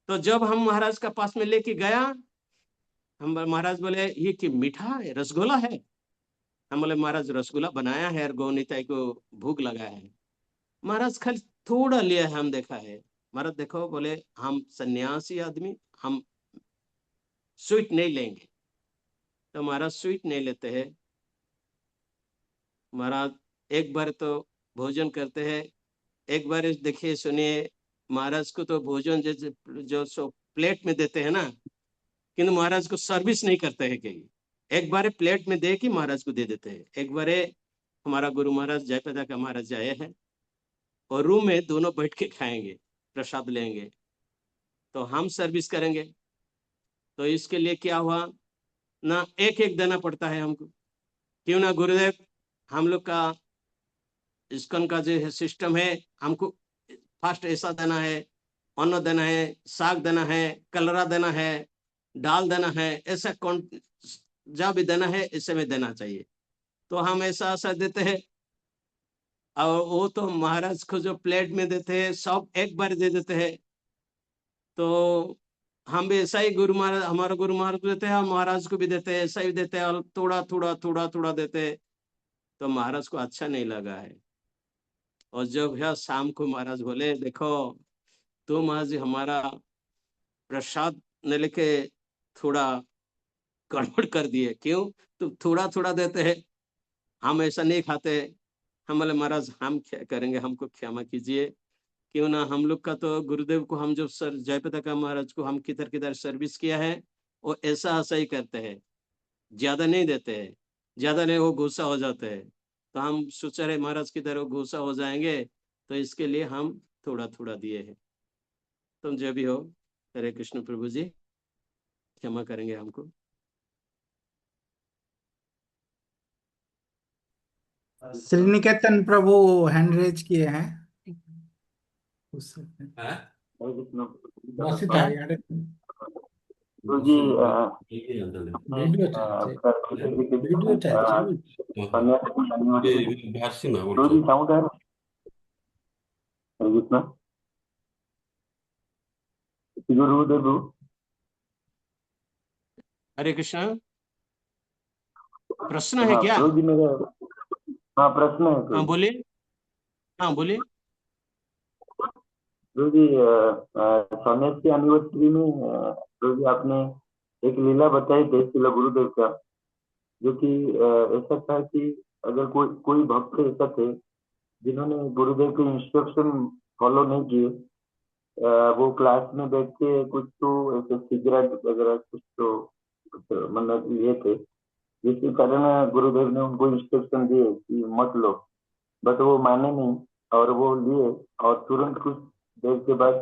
तो जब हम महाराज का पास में लेके गया, हम महाराज बोले ये कि मीठा है, रसगुल्ला है। हम बोले महाराज रसगुल्ला बनाया है और गौनीताई को भूख लगा है। महाराज खाली थोड़ा लिया है, हम देखा है। महाराज देखो, बोले हम सन्यासी आदमी, हम स्वीट नहीं लेंगे। तो महाराज स्वीट नहीं लेते हैं। महाराज एक बार तो भोजन करते हैं, एक बार देखिए सुनिए, महाराज को तो भोजन जैसे जो सो प्लेट में देते हैं ना, किंतु महाराज को सर्विस नहीं करते हैं कहीं। एक बार प्लेट में दे के महाराज को दे देते हैं। एक बार हमारा गुरु महाराज जयप्रदा का महाराज आए हैं, और रूम में दोनों बैठ के खाएंगे, प्रसाद लेंगे, तो हम सर्विस करेंगे। तो इसके लिए क्या हुआ ना, एक एक देना पड़ता है हमको। क्यों ना गुरुदेव, हम लोग का इस्कॉन का जो सिस्टम है, हमको फर्स्ट ऐसा देना है, अन्न देना है, साग देना है, कलरा देना है, दाल देना है, ऐसा कौन जहाँ भी देना है ऐसे में देना चाहिए। तो हम ऐसा ऐसा देते हैं। और वो तो महाराज को जो प्लेट में देते हैं सब एक बार दे देते हैं। तो हम भी ऐसा ही गुरु महाराज, हमारा गुरु महाराज को देते हैं, हम महाराज को भी देते हैं, ऐसा ही देते हैं, और थोड़ा थोड़ा थोड़ा थोड़ा देते हैं। तो महाराज को अच्छा नहीं लगा है। और जब यह शाम को महाराज बोले देखो तुम आज हमारा प्रसाद न लेके थोड़ा गड़बड़ कर दिए, क्यों तुम थोड़ा थोड़ा देते हैं, हम ऐसा नहीं खाते। हम बोले महाराज हम क्या करेंगे, हमको क्षमा कीजिए। क्यों ना हम लोग का तो गुरुदेव को हम जो सर जयप्रदा का महाराज को हम किधर किधर सर्विस किया है, वो ऐसा ऐसा ही करते हैं, ज्यादा नहीं देते हैं, ज्यादा नहीं वो गुस्सा हो जाते हैं। तो हम सोच रहे महाराज किधर वो गुस्सा हो जाएंगे, तो इसके लिए हम थोड़ा थोड़ा दिए हैं। तुम जो भी हो, हरे कृष्ण प्रभु जी। क्षमा करेंगे हमको। श्रीनिकेतन प्रभु हैंड रेज किए हैं, पूछ सकते हैं। बस था यार, गुरुजी वीडियो चलছে, वीडियो चलছে गुरुजी साउंड आ रहा है जितना गुरुदेव हरे कृष्ण। प्रश्न है हाँ क्या? गुरुजी मेरा हाँ प्रश्न है हाँ गुरुजी बोलिए। हाँ बोलिए। गुरुजी सोनेट की एनिवर्सरी में गुरुजी आपने एक लीला बताई थी श्रील गुरुदेव का, जो कि ऐसा था कि अगर कोई कोई भक्त ऐसा थे जिन्होंने गुरुदेव के इंस्ट्रक्शन फॉलो नहीं किए, वो क्लास में बैठ के कुछ तो ऐसे सिगरेट वगैरह कुछ मतलब लिए थे, जिसके कारण गुरुदेव ने उनको इंस्ट्रक्शन दिए कि मत लो, बट वो माने नहीं और वो लिए, और तुरंत कुछ देर के बाद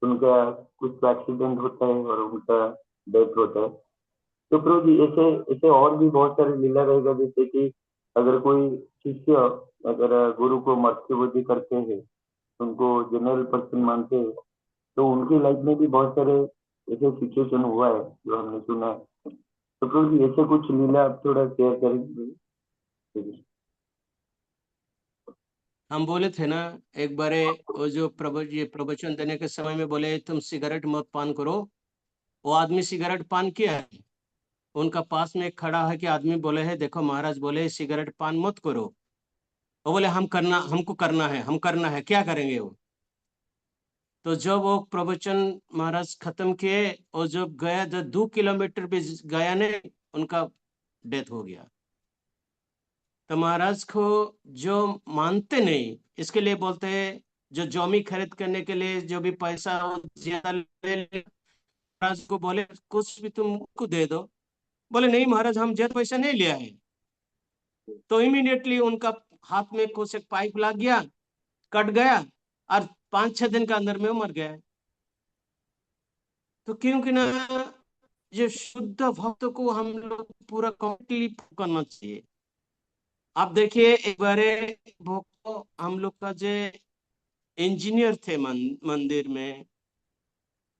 उनका कुछ एक्सीडेंट होता है और उनका डेथ होता है। तो प्रभु जी ऐसे ऐसे और भी बहुत सारे लीला रहेगा, जैसे कि अगर कोई शिष्य अगर गुरु को मत्स्यबुद्धि करते हैं, उनको जनरल पर्सन मानते हैं, तो उनकी लाइफ में भी बहुत सारे ऐसे सिचुएशन हुआ है जो हमने सुना है। तो प्रभु जी ऐसे कुछ लीला आप थोड़ा शेयर करेंगे? हम बोले थे ना एक बारे, वो जो प्रवचन देने के समय में बोले तुम सिगरेट मत पान करो, वो आदमी सिगरेट पान किया है। उनका पास में एक खड़ा है कि आदमी बोले है देखो महाराज बोले सिगरेट पान मत करो, वो बोले हमको करना है, हम करना है, क्या करेंगे वो? तो जब वो प्रवचन महाराज खत्म किए और जब गया, जब 2 किलोमीटर भी गया ने उनका डेथ हो गया। तो महाराज को जो मानते नहीं, इसके लिए बोलते हैं जो जमी खरीद करने के लिए जो भी पैसा ज्यादा ले, महाराज को बोले कुछ भी तुमको दे दो, बोले नहीं महाराज हम ज्यादा पैसा नहीं लिया है। तो इमीडिएटली उनका हाथ में कुछ एक पाइप लग गया, कट गया, और 5-6 दिन के अंदर में वो मर गया। तो क्योंकि ना ये शुद्ध भक्त को हम लोग पूरा कंप्लीटली करना चाहिए। आप देखिए एक बारे भक्त हम लोग का जो इंजीनियर थे मंदिर में,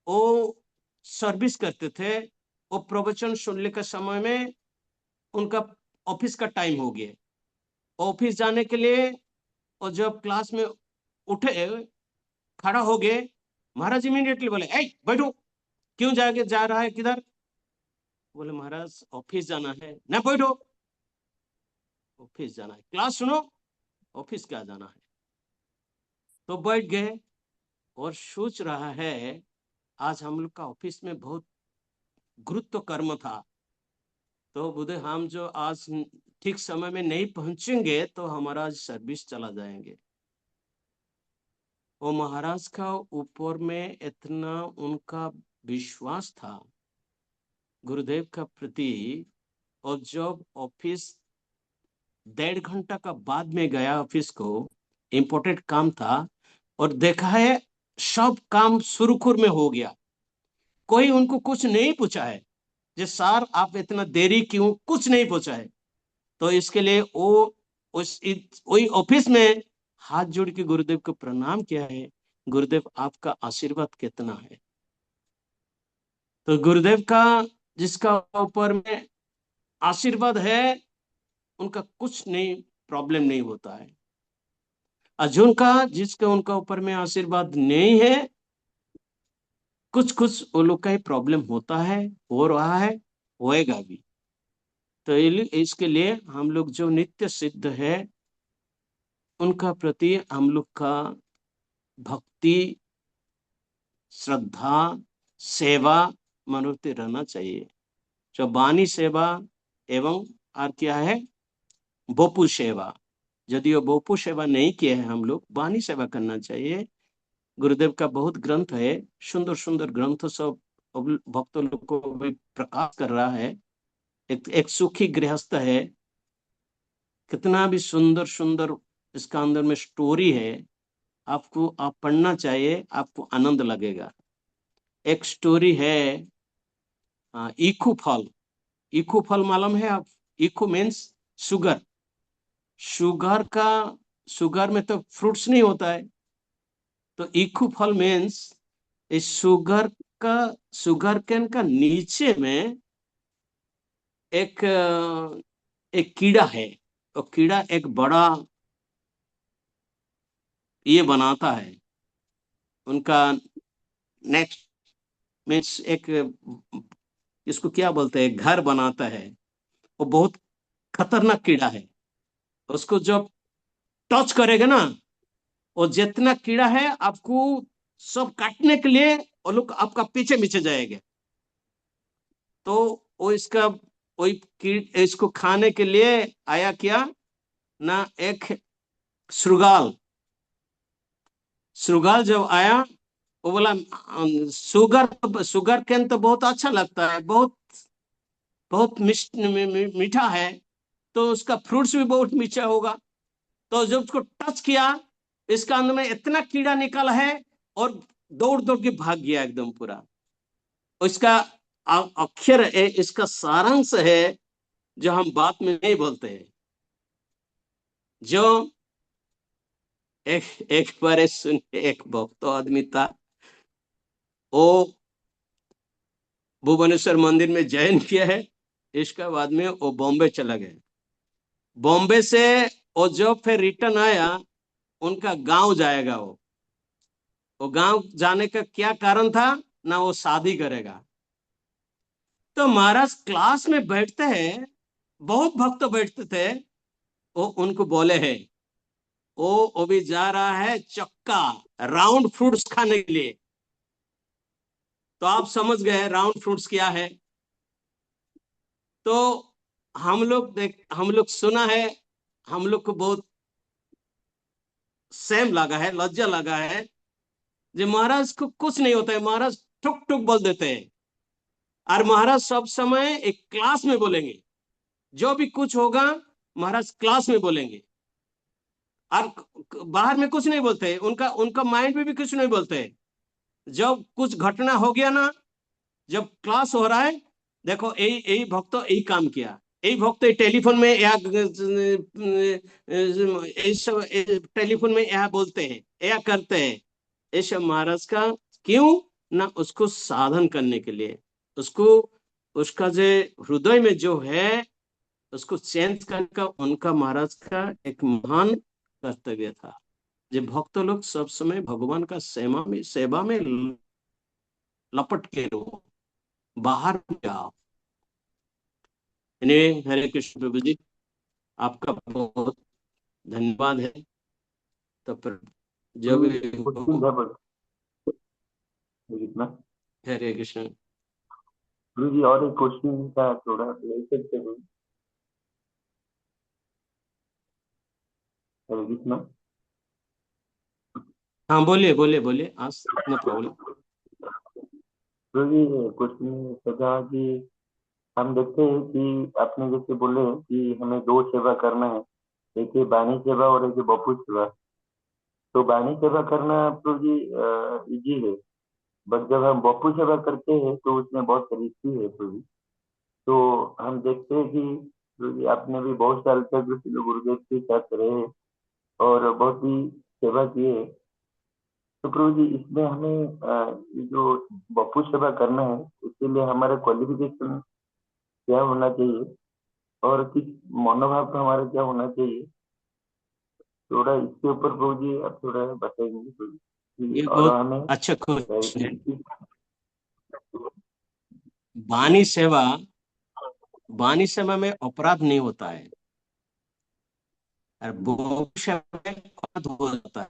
वो सर्विस करते थे, वो प्रवचन सुनने के समय में उनका ऑफिस का टाइम हो गया, ऑफिस जाने के लिए, और जब क्लास में उठे खड़ा हो गए, महाराज इमीडिएटली बोले ए बैठो, क्यों जाके जा रहा है किधर? बोले महाराज ऑफिस जाना है। ना बैठो, ऑफिस जाना है, क्लास सुनो, ऑफिस क्या जाना है? तो बैठ गए और सोच रहा है आज हम लोग का ऑफिस में बहुत गुरुत्व कर्म था, तो बुधे हम जो आज ठीक समय में नहीं पहुंचेंगे तो हमारा आज सर्विस चला जाएंगे। वो महाराज का ऊपर में इतना उनका विश्वास था गुरुदेव का प्रति, और जब ऑफिस 1.5 घंटा का बाद में गया ऑफिस को, इम्पोर्टेंट काम था, और देखा है सब काम सुरखुर में हो गया, कोई उनको कुछ नहीं पूछा है जे सर आप इतना देरी क्यों, कुछ नहीं पूछा है। तो इसके लिए वो वही ऑफिस में हाथ जोड़ के गुरुदेव को प्रणाम किया है, गुरुदेव आपका आशीर्वाद कितना है। तो गुरुदेव का जिसका ऊपर में आशीर्वाद है उनका कुछ नहीं प्रॉब्लम नहीं होता है, अर्जुन का जिसका उनका ऊपर में आशीर्वाद नहीं है कुछ कुछ वो लोग का ही प्रॉब्लम होता है, हो रहा है, होएगा भी। तो इसके लिए हम लोग जो नित्य सिद्ध है उनका प्रति हम लोग का भक्ति, श्रद्धा, सेवा मनोवृत्ति रहना चाहिए। जो बानी सेवा एवं और क्या है बोपू सेवा, यदि वो बोपू सेवा नहीं किए हैं हम लोग, बानी सेवा करना चाहिए। गुरुदेव का बहुत ग्रंथ है, सुंदर सुंदर ग्रंथ सब भक्तों लोग को भी प्रकाश कर रहा है। एक सुखी गृहस्थ है, कितना भी सुंदर सुंदर इसका अंदर में स्टोरी है, आपको आप पढ़ना चाहिए, आपको आनंद लगेगा। एक स्टोरी है ईखू फल। ईखू फल मालूम है आप? ईखू मीन्स शुगर। शुगर में तो फ्रूट्स नहीं होता है, तो ईखू फल मीन्स इस शुगर केन का नीचे में एक एक कीड़ा है। तो कीड़ा एक बड़ा ये बनाता है, उनका नेक्स्ट मीन्स एक, इसको क्या बोलते हैं, घर बनाता है। वो बहुत खतरनाक कीड़ा है। उसको जब टच करेगा ना, वो जितना कीड़ा है आपको सब काटने के लिए वो लोग आपका पीछे पीछे जाएंगे। तो वो वही कीट इसको खाने के लिए आया क्या ना, एक श्रृगाल। श्रृगाल जब आया, वो बोला शुगर केन तो बहुत अच्छा लगता है, बहुत बहुत मीठा है, तो उसका फ्रूट्स भी बहुत मीठा होगा। तो जब उसको टच किया, इसका अंदर में इतना कीड़ा निकला है और दौड़ दौड़ के भाग गया एकदम पूरा। इसका अक्षर इसका सारांश है जो हम बात में नहीं बोलते हैं। जो एक बार सुनिए, एक भक्त आदमी था, वो भुवनेश्वर मंदिर में जॉइन किया है। इसके बाद में वो बॉम्बे चला गया। बॉम्बे से वो जब फिर रिटर्न आया, उनका गांव जाएगा। वो गांव जाने का क्या कारण था ना, वो शादी करेगा। तो महाराज क्लास में बैठते हैं, बहुत भक्त बैठते थे। वो उनको बोले हैं, वो भी जा रहा है चक्का राउंड फ्रूट्स खाने के लिए। तो आप समझ गए राउंड फ्रूट्स क्या है। तो हम लोग सुना है, हम लोग को बहुत सेम लगा है, लज्जा लगा है। जो महाराज को कुछ नहीं होता है, महाराज ठुक ठुक बोल देते हैं। और महाराज सब समय एक क्लास में बोलेंगे, जो भी कुछ होगा महाराज क्लास में बोलेंगे। और बाहर में कुछ नहीं बोलते, उनका उनका माइंड में भी कुछ नहीं बोलते। जब कुछ घटना हो गया ना, जब क्लास हो रहा है, देखो यही यही भक्त यही काम किया, यही भक्त टेलीफोन में या टेलीफोन में यह बोलते हैं, यह करते हैं। ऐसा महाराज का क्यों ना, उसको साधन करने के लिए, उसको उसका जो हृदय में जो है उसको चेंज करने का उनका महाराज का एक महान कर्तव्य था। जो भक्त लोग सब समय भगवान का सेवा में लपट के रहो, बाहर जाओ। हरे कृष्ण प्रभु जी, आपका बहुत धन्यवाद है। तो फिर जब क्वेश्चन था बस इतना। हरे कृष्ण। गुरु जी और एक क्वेश्चन था, थोड़ा ले सकते हो? हरे कृष्ण। हाँ बोलिए बोलिए बोलिए, आज नो प्रॉब्लम। गुरु जी क्वेश्चन था कि हम देखते हैं कि आपने जैसे बोले कि हमें दो सेवा करना है, एक है बानी सेवा और एक है बपू सेवा। तो बानी सेवा करना प्रभु जी इजी है, बट जब हम बपू सेवा करते हैं तो उसमें बहुत रिस्की है प्रभु जी। तो हम देखते हैं कि प्रभु जी आपने भी बहुत साल तक गुरुदेव के साथ रहे और बहुत ही सेवा की है। तो प्रभु जी इसमें हमें ये जो बपू सेवा करना है, उसके लिए हमारा क्वालिफिकेशन क्या होना चाहिए और किस मनोभाव का हमारा क्या होना चाहिए, थोड़ा इसके ऊपर प्रभु जी आप थोड़ा बताएंगे प्रभु जी। ये और बहुत हमें अच्छा क्वेश्चन है। इस बानी सेवा, बानी सेवा में अपराध नहीं होता है, और भोग सेवा में अपराध हो जाता है।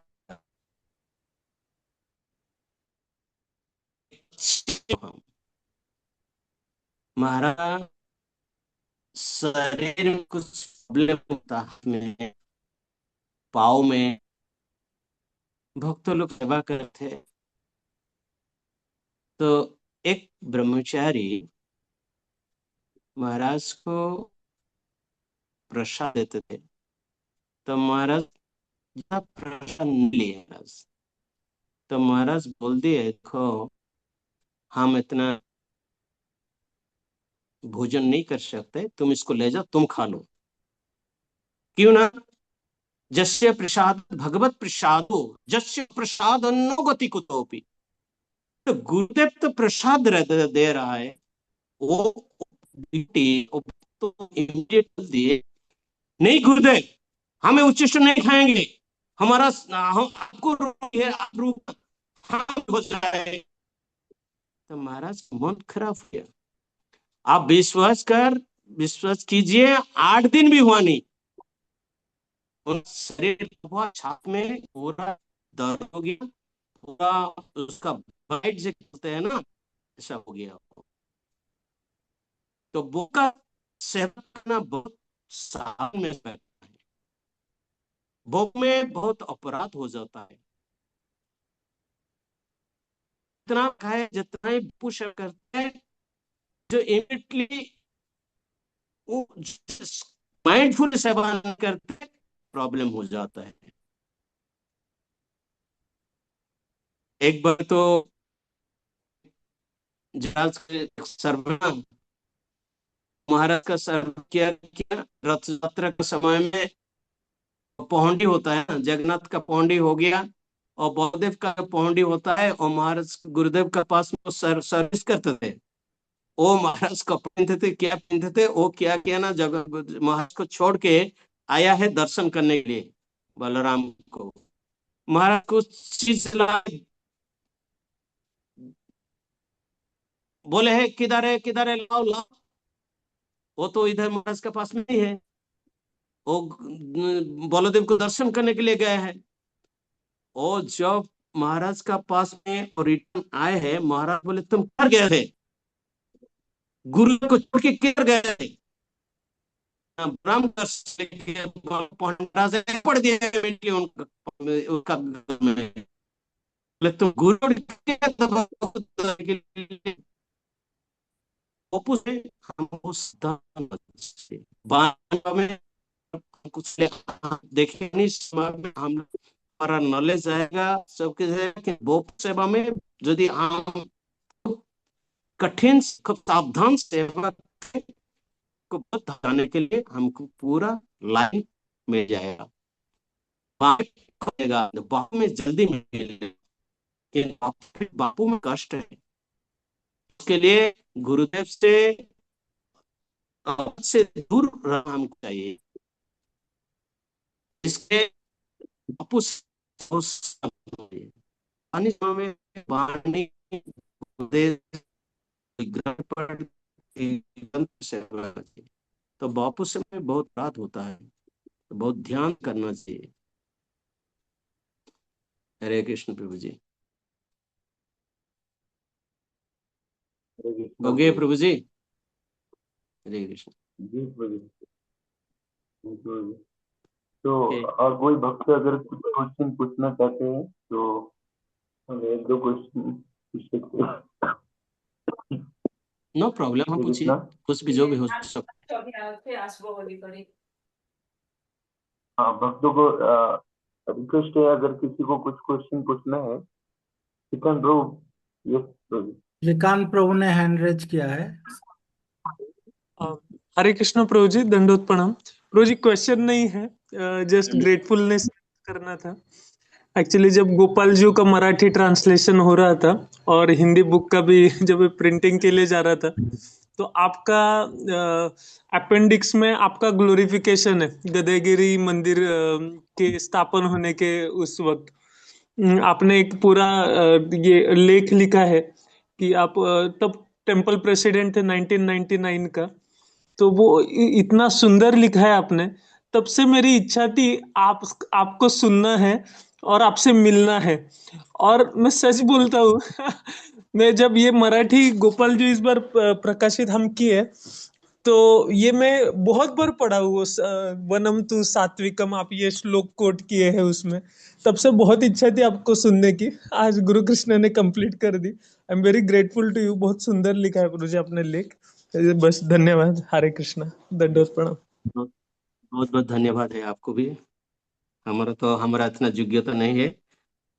महाराज शरीर में कुछ प्रॉब्लम होता, हाथ में, पाँव में, भक्त लोग सेवा करते थे। तो एक ब्रह्मचारी महाराज को प्रसाद देते थे। तो महाराज प्रसाद नहीं लिए महाराज। तो महाराज बोल दिए, देखो हम इतना भोजन नहीं कर सकते, तुम इसको ले जाओ, तुम खा लो। क्यों ना? जस्य प्रसाद भगवत प्रसादो जस्य प्रसाद अन्नो गति कुतोपि। तो गुरुदेव तो प्रसाद दे रहा है, वो तो इमीडिएट दिए नहीं, गुरुदेव हमें उच्चिष्ट नहीं खाएंगे, हमारा हम आपको आप रूप हम हो जाए। तो महाराज मन खराब हो गया। आप विश्वास कीजिए, 8 दिन भी हुआ नहीं, उन शरीर हुआ, छात में पूरा दर्द हो गया, पूरा उसका बाइट जो कहते हैं ना, ऐसा हो गया। तो वो का सेवन करना बहुत साल में बैठता है, वो में बहुत अपराध हो जाता है। इतना खाए जितना ही पुश करते हैं, जो इमिडिएटली वो माइंडफुल सेवा करते, प्रॉब्लम हो जाता है। एक बार तो जहाज के सर्वना महाराज का सर्व किया रथ यात्रा के समय में पौंडी होता है ना, जगन्नाथ का पौंडी हो गया और बलदेव का पौंडी होता है, और महाराज गुरुदेव के पास में सर्विस करते थे। वो महाराज कपड़े पहनते थे, क्या पहनते थे, वो क्या किया ना, जगह महाराज को छोड़ के आया है दर्शन करने के लिए बलराम को। महाराज को चीज बोले है किधर है, लाओ लाओ। वो तो इधर महाराज के पास में ही है, वो बलदेव को दर्शन करने के लिए गए हैं। और जब महाराज का पास में रिटर्न आए हैं, महाराज बोले तुम कर गए थे, गुरु को छोड़ के किधर गए थे? ब्रह्म से पढ़ दिया उनका बोले तुम गुरु हम उस में कुछ देखे नहीं, में हम हमारा नॉलेज आएगा सबके वो सेवा में यदि हम कठिन सावधान सेवा को बताने के लिए हमको पूरा लाइन मिल जाएगा, बापू में जल्दी मिलेगा, बापू में कष्ट है। उसके लिए गुरुदेव से दूर रहना हमको चाहिए। इसके बापू में वाणी तो बापू से में बहुत रात होता है, तो बहुत ध्यान करना चाहिए। हरे कृष्ण प्रभु जी। बोलिए प्रभु जी। हरे कृष्ण जी प्रभु जी। तो और कोई भक्त अगर कुछ क्वेश्चन पूछना चाहते हैं तो हम 1-2 क्वेश्चन पूछ सकते हैं। नो प्रॉब्लम, हम पूछिए कुछ भी जो भी हो सकता। हाँ, भक्तों को रिक्वेस्ट है, अगर किसी को कुछ क्वेश्चन पूछना है, श्रीकांत प्रभु। यस प्रभु। श्रीकांत प्रभु ने हैंड रेज किया है। हरे कृष्ण प्रभु जी, दंडोत प्रणाम प्रभु जी। क्वेश्चन नहीं है, जस्ट ग्रेटफुलनेस करना था। एक्चुअली जब गोपाल जी का मराठी ट्रांसलेशन हो रहा था और हिंदी बुक का भी जब प्रिंटिंग के लिए जा रहा था, तो आपका अपेंडिक्स में आपका ग्लोरिफिकेशन है गदेगिरी मंदिर के स्थापन होने के उस वक्त। आपने एक पूरा ये लेख लिखा है कि आप तब टेम्पल प्रेसिडेंट थे 1999 का। तो वो इतना सुंदर लिखा है आपने, तब से मेरी इच्छा थी आपको सुनना है और आपसे मिलना है। और मैं सच बोलता हूँ मैं जब ये मराठी गोपाल जी इस बार प्रकाशित हम किए, तो ये मैं बहुत बार पढ़ा हूँ। वनम तु सात्विकम, आप ये श्लोक कोट किए हैं उसमें, तब से बहुत इच्छा थी आपको सुनने की। आज गुरु कृष्ण ने कंप्लीट कर दी। I am very grateful to you. बहुत सुंदर लिखा है गुरु जी आपने लेख। बस धन्यवाद। हरे कृष्णा, दंडोत प्रणाम। बहुत बहुत धन्यवाद है आपको भी। हमारा इतना योग्यता नहीं है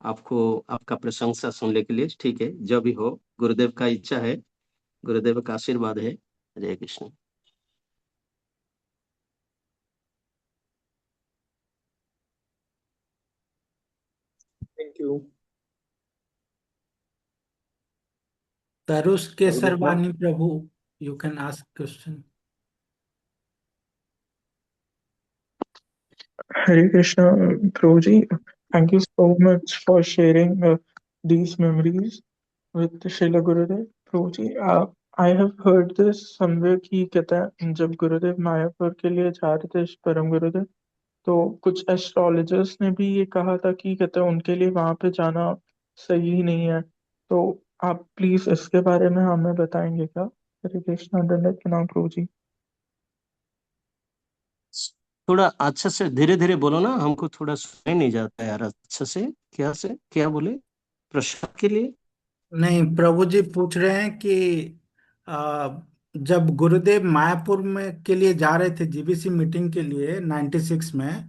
आपको आपका प्रशंसा सुनने के लिए। ठीक है, जो भी हो, गुरुदेव का इच्छा है, गुरुदेव का आशीर्वाद है। हरे कृष्ण। Thank you. तरुष के Hare Krishna. Sarvani Prabhu, you can ask question. Hare Krishna, Prabhuji. Thank you so much for sharing these memories with Srila Gurudev. Prabhuji, I have heard this somewhere कि कहता है जब गुरुदेव मायापुर के लिए जा रहे थे परम गुरुदेव, तो कुछ एस्ट्रोलॉजर्स ने भी ये कहा था कि कहता है उनके लिए वहां पे जाना सही नहीं है। तो आप प्लीज इसके बारे में हमें बताएंगे क्या? हरे कृष्णा, दंडवत प्रणाम प्रभु जी। थोड़ा अच्छा से धीरे धीरे बोलो ना, हमको थोड़ा सुनाई नहीं जाता यार अच्छा से। क्या बोले प्रसाद के लिए? नहीं, प्रभु जी पूछ रहे हैं कि आ, जब गुरुदेव मायापुर में के लिए जा रहे थे जीबीसी मीटिंग के लिए 96 में,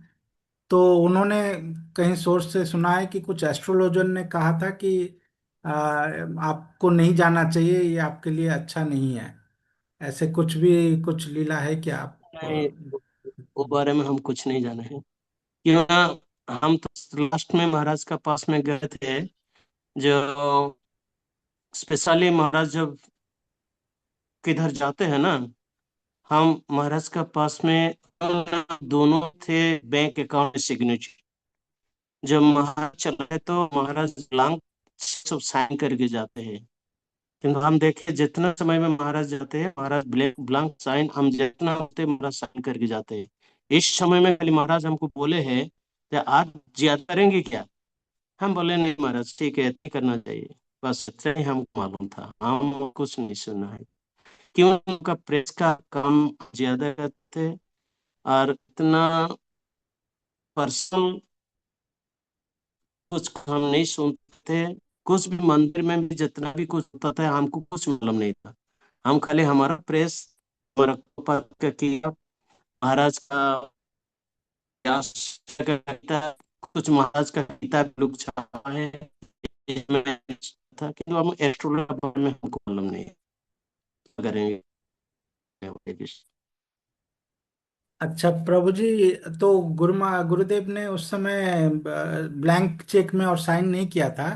तो उन्होंने कहीं सोर्स से सुना है कि कुछ एस्ट्रोलॉजर ने कहा था कि आपको नहीं जाना चाहिए, ये आपके लिए अच्छा नहीं है। ऐसे कुछ भी कुछ लीला है क्या आप? नहीं, वो बारे में हम कुछ नहीं जाने हैं। क्यों ना, हम तो लास्ट में महाराज का पास में गए थे, जो स्पेशली महाराज जब किधर जाते हैं ना, हम महाराज का पास में दोनों थे बैंक अकाउंट सिग्नेचर। जब महाराज चले तो महाराज ब्लांक सब साइन करके जाते हैं, किंतु हम देखे जितना समय में महाराज जाते हैं, महाराज ब्लांक साइन हम जितना होते महाराज साइन करके जाते हैं। इस समय में खाली महाराज हमको बोले हैं कि आज ज्यादा करेंगे क्या? हम बोले नहीं महाराज, ठीक है, इतना करना चाहिए, बस इतना ही हमको मालूम था, हम कुछ नहीं सुना है। क्यों? उनका प्रेस का काम ज्यादा करते और इतना पर्सनल कुछ हम नहीं सुनते। कुछ भी मंदिर में भी जितना भी कुछ होता था हमको कुछ मालूम नहीं था। हम खाली हमारा प्रेस, हमारा किया महाराज का व्यास करता, कुछ महाराज का किताब लोग छापा है, इसमें था कि हम एस्ट्रोलॉजी में हमको मालूम नहीं है। क्या करेंगे? अच्छा प्रभु जी, तो गुरुदेव ने उस समय ब्लैंक चेक में और साइन नहीं किया था?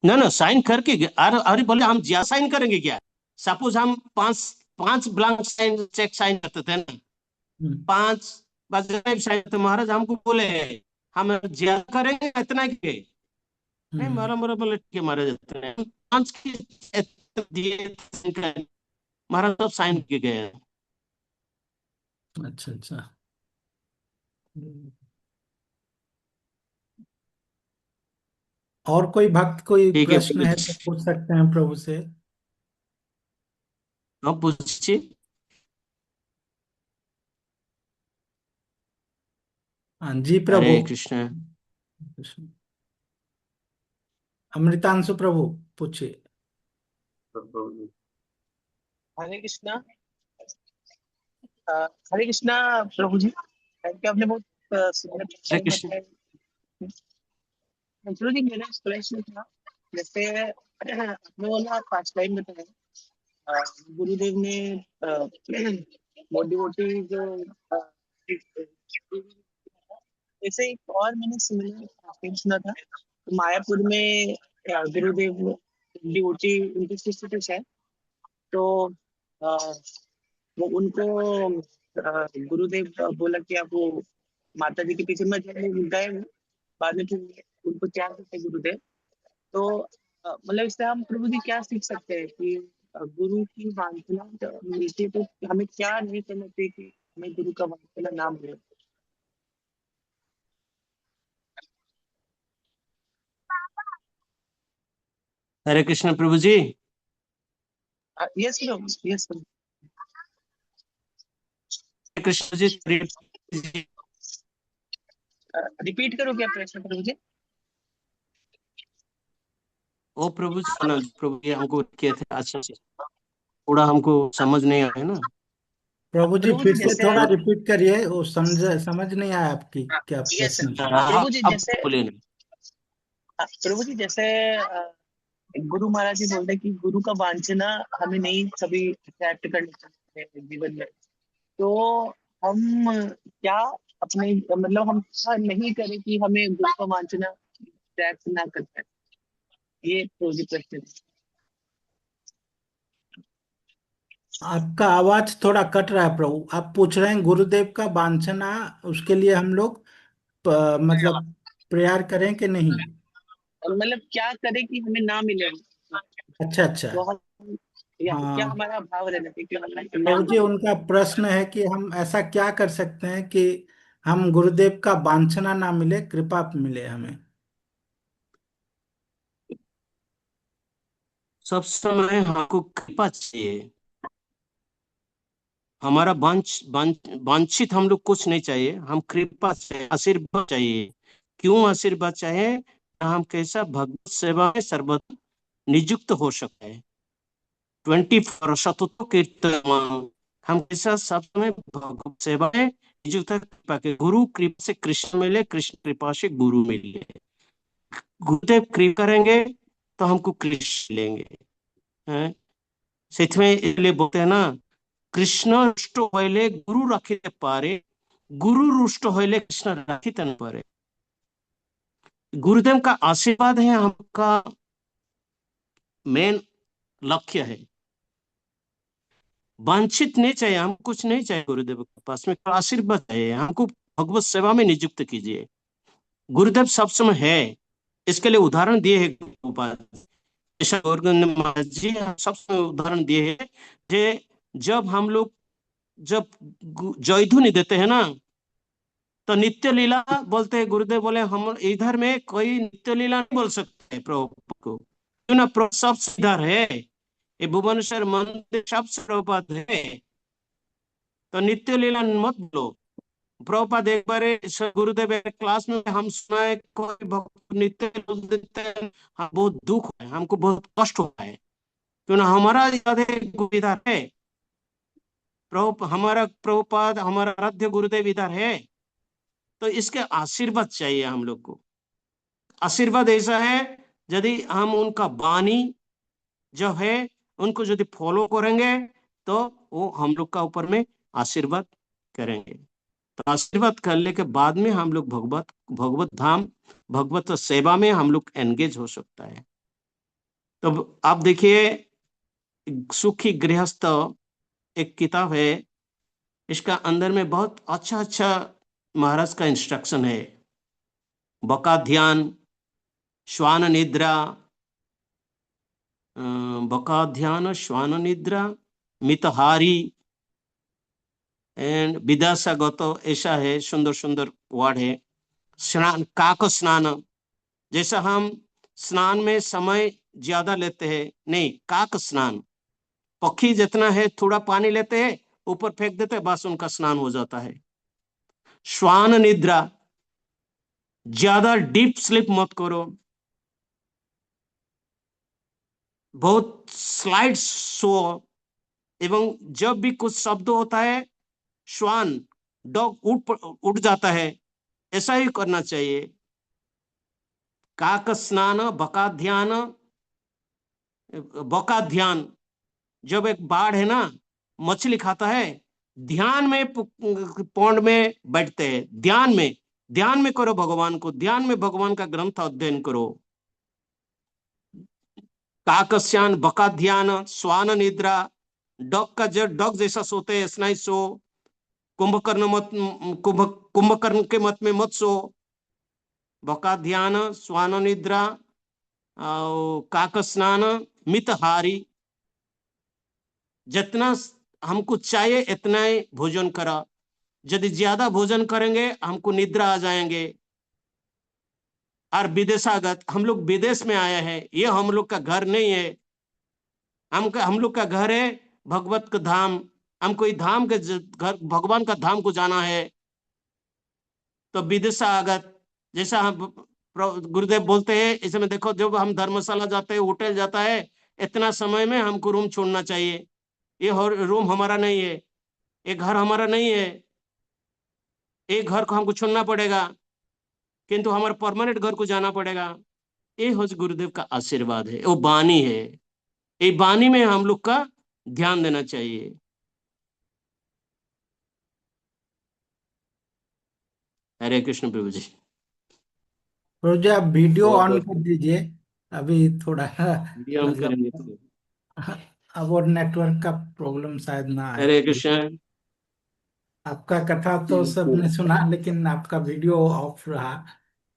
ना ना, साइन करके अरे बोले हम ज्यादा साइन करेंगे क्या? सपोज हम पांच पांच ब्लैंक साइन चेक साइन करते थे ना, पांच बजे साइन, तो महाराज हमको बोले हम ज्यादा करेंगे इतना के? नहीं, महाराज महाराज बोले ठीक है महाराज, इतने पांच के दिए महाराज सब साइन के गए। अच्छा अच्छा। और कोई भक्त कोई ठीक है, प्रश्न है तो पूछ सकते हैं प्रभु से। आप पूछिए। हाँ जी प्रभु। हरे कृष्ण। अमृतांशु प्रभु पूछिए। हरे कृष्णा। हरे कृष्णा प्रभु जी, थैंक यू, आपने बहुत सुंदर हरे प्रश्न कृष्ण। बताए। प्रभु जी, मेरा प्रश्न था, जैसे आपने बोला पांच टाइम बताया, गुरुदेव ने मोटिवेटी जो ऐसे एक और मैंने सिमिलर सुना था, तो मायापुर में गुरुदेव डिवोटी उनके शिष्य थे शायद, तो अ, वो उनको गुरुदेव बोला कि आप वो माता जी के पीछे मत गए, बाद में फिर उनको क्या करते गुरुदेव। तो मतलब इससे हम प्रभु जी क्या सीख सकते हैं कि गुरु की वांछना मिलती है तो हमें क्या नहीं करना चाहिए कि हमें गुरु का वांछना ना मिले। हरे कृष्ण प्रभु जी। यस प्रभु, यस प्रभु। हरे कृष्ण जी, रिपीट करो क्या प्रश्न प्रभु जी? ओ प्रभु जी ना, प्रभु जी हमको किए थे अच्छा से, थोड़ा हमको समझ नहीं आया ना। प्रभु जी प्रभु जी फिर से जैसे, थोड़ा रिपीट करिए, वो समझ नहीं आया आपकी क्या यस प्रश्न था। प्रभु जी अब जैसे, बोले ना। प्रभु जी जैसे गुरु महाराज जी बोलते हैं कि गुरु का वांछना हमें नहीं कभी अट्रैक्ट करना चाहिए जीवन में। तो हम क्या अपने मतलब हम क्या नहीं करें कि हमें गुरु का वांछना अट्रैक्ट ना कर पाए, ये प्रोजेक्ट क्वेश्चन है। आपका आवाज थोड़ा कट रहा है प्रभु। आप पूछ रहे हैं गुरुदेव का वांछना, उसके लिए हम लोग मतलब प्रेयर करें कि नहीं? और मतलब क्या करें कि हमें ना मिले, अच्छा अच्छा। तो हम या क्या हाँ हमारा भाव रहना चाहिए कि हमें ना प्रभु जी, मिले। उनका प्रश्न है कि हम ऐसा क्या कर सकते हैं कि हम गुरुदेव का वांछना ना मिले, कृपा मिले हमें। सब समय हमको कृपा चाहिए। हमारा वांछित हम लोग कुछ नहीं चाहिए, हम कृपा चाहिए, आशीर्वाद चाहिए। क्यों आशीर्वाद चाहिए? हम कैसा भगवत सेवा में सर्वदा नियुक्त हो सकते हैं। 24 सतत कीर्तन, हम कैसा सब समय भगवत सेवा में नियुक्त है। कृपा के गुरु कृपा से कृष्ण मिले, कृष्ण कृपा से गुरु मिले। गुरुदेव कृपा करेंगे तो हमको कृष्ण मिलेंगे। हैं? इसमें इसलिए बोलते हैं ना, कृष्ण रुष्ट होइले गुरु रखिते पारे, गुरु रुष्ट होइले कृष्ण रखिते न पारे। गुरुदेव का आशीर्वाद है हमका मेन लक्ष्य है। वांछित नहीं चाहिए, हम कुछ नहीं चाहिए गुरुदेव के पास में, आशीर्वाद चाहिए हमको। भगवत सेवा में नियुक्त कीजिए। गुरुदेव सब समय है, इसके लिए उदाहरण दिए है गोविंद महाराज जी, सब समय उदाहरण दिए है। जब हम लोग जब जयधुनी देते हैं ना, तो नित्य लीला बोलते हैं। गुरुदेव बोले हम इधर में कोई नित्य लीला नहीं बोल सकते प्रभु को, क्यों ना प्रभु सब इधर है, ये भुवनेश्वर मंदिर सबसे प्रभुपाद है, तो नित्य लीला मत बोलो। प्रभुपाद एक बार गुरुदेव एक क्लास में हम सुनाए, कोई भक्त नित्य बोल देते हैं, हाँ, बहुत दुख है, हमको बहुत कष्ट होता है। क्यों ना हमारा इधर है प्रभु, हमारा प्रभुपाद हमारा आराध्य गुरुदेव इधर है, तो इसके आशीर्वाद चाहिए हम लोग को। आशीर्वाद ऐसा है, यदि हम उनका वाणी जो है उनको यदि फॉलो करेंगे तो वो हम लोग का ऊपर में आशीर्वाद करेंगे। तो आशीर्वाद करने के बाद में हम लोग भगवत धाम भगवत सेवा में हम लोग एंगेज हो सकता है। तो आप देखिए, सुखी गृहस्थ एक किताब है, इसका अंदर में बहुत अच्छा अच्छा महाराज का इंस्ट्रक्शन है। बका ध्यान, श्वान निद्रा, बका ध्यान, श्वान निद्रा, मितहारी एंड विदासागत, ऐसा है, सुंदर सुंदर वर्ड है। स्नान, काक स्नान, जैसा हम स्नान में समय ज्यादा लेते हैं, नहीं, काक स्नान, पक्षी जितना है थोड़ा पानी लेते हैं, ऊपर फेंक देते हैं, बस उनका स्नान हो जाता है। श्वान निद्रा, ज्यादा डीप स्लीप मत करो, बहुत स्लाइड सो, एवं जब भी कुछ शब्द होता है, श्वान डॉग उठ जाता है, ऐसा ही करना चाहिए। काक स्नान, बका ध्यान, बका ध्यान, जब एक बाढ़ है ना, मछली खाता है, ध्यान में पौंड में बैठते हैं, ध्यान में करो भगवान को, ध्यान में भगवान का ग्रंथ अध्ययन करो। काकस्यान, बका ध्यान, श्वान निद्रा, डॉग का जब डॉग जैसा सोते हैं ऐसा ही सो, कुंभकर्ण के मत में मत सो। बका ध्यान, श्वान निद्रा, काक स्नान, मितहारी, जितना हमको चाहिए इतना ही भोजन करा। यदि ज्यादा भोजन करेंगे हमको निद्रा आ जाएंगे। और विदेशागत, हम लोग विदेश में आए हैं, ये हम लोग का घर नहीं है। हम लोग का घर है भगवत का धाम, हमको इस धाम के घर, भगवान का धाम को जाना है। तो विदेशागत, जैसा हम गुरुदेव बोलते हैं, इसमें देखो, जब हम धर्मशाला जाते हैं, होटल जाता है, इतना समय में हमको रूम छोड़ना चाहिए। ये रूम हमारा नहीं है, ये घर हमारा नहीं है, एक घर को हमको छोड़ना पड़ेगा, किंतु हमारे परमानेंट घर को जाना पड़ेगा। ये हो गुरुदेव का आशीर्वाद है, वो वाणी है। ये वाणी में हम लोग का ध्यान देना चाहिए। हरे कृष्ण प्रभु जी। प्रभु जी आप वीडियो बहुत ऑन बहुत कर दीजिए, अभी थोड़ा वीडियो ऑन मतलब करेंगे तो। अब और नेटवर्क का प्रॉब्लम शायद ना आए। हरे कृष्ण। आपका कथा तो सबने सुना, लेकिन आपका वीडियो ऑफ रहा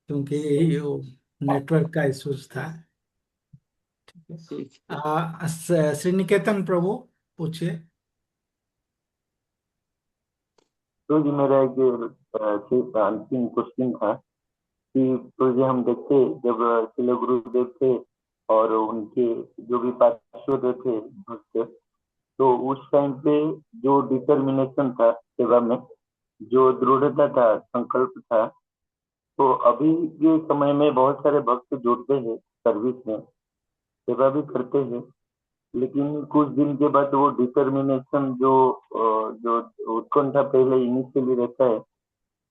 क्योंकि वो नेटवर्क का इश्यूज था। ठीक है। श्री निकेतन प्रभु पूछिए। तो जी मेरा एक अंतिम क्वेश्चन था कि तो जी हम देखते जब श्रील गुरुदेव थे और उनके जो भी पार्षद थे भक्त, तो उस टाइम पे जो डिटर्मिनेशन था सेवा में, जो दृढ़ता था, संकल्प था, तो अभी के समय में बहुत सारे भक्त जुड़ते हैं सर्विस में, सेवा भी करते हैं, लेकिन कुछ दिन के बाद वो डिटर्मिनेशन जो उत्कंठा पहले इनिशियली रहता है,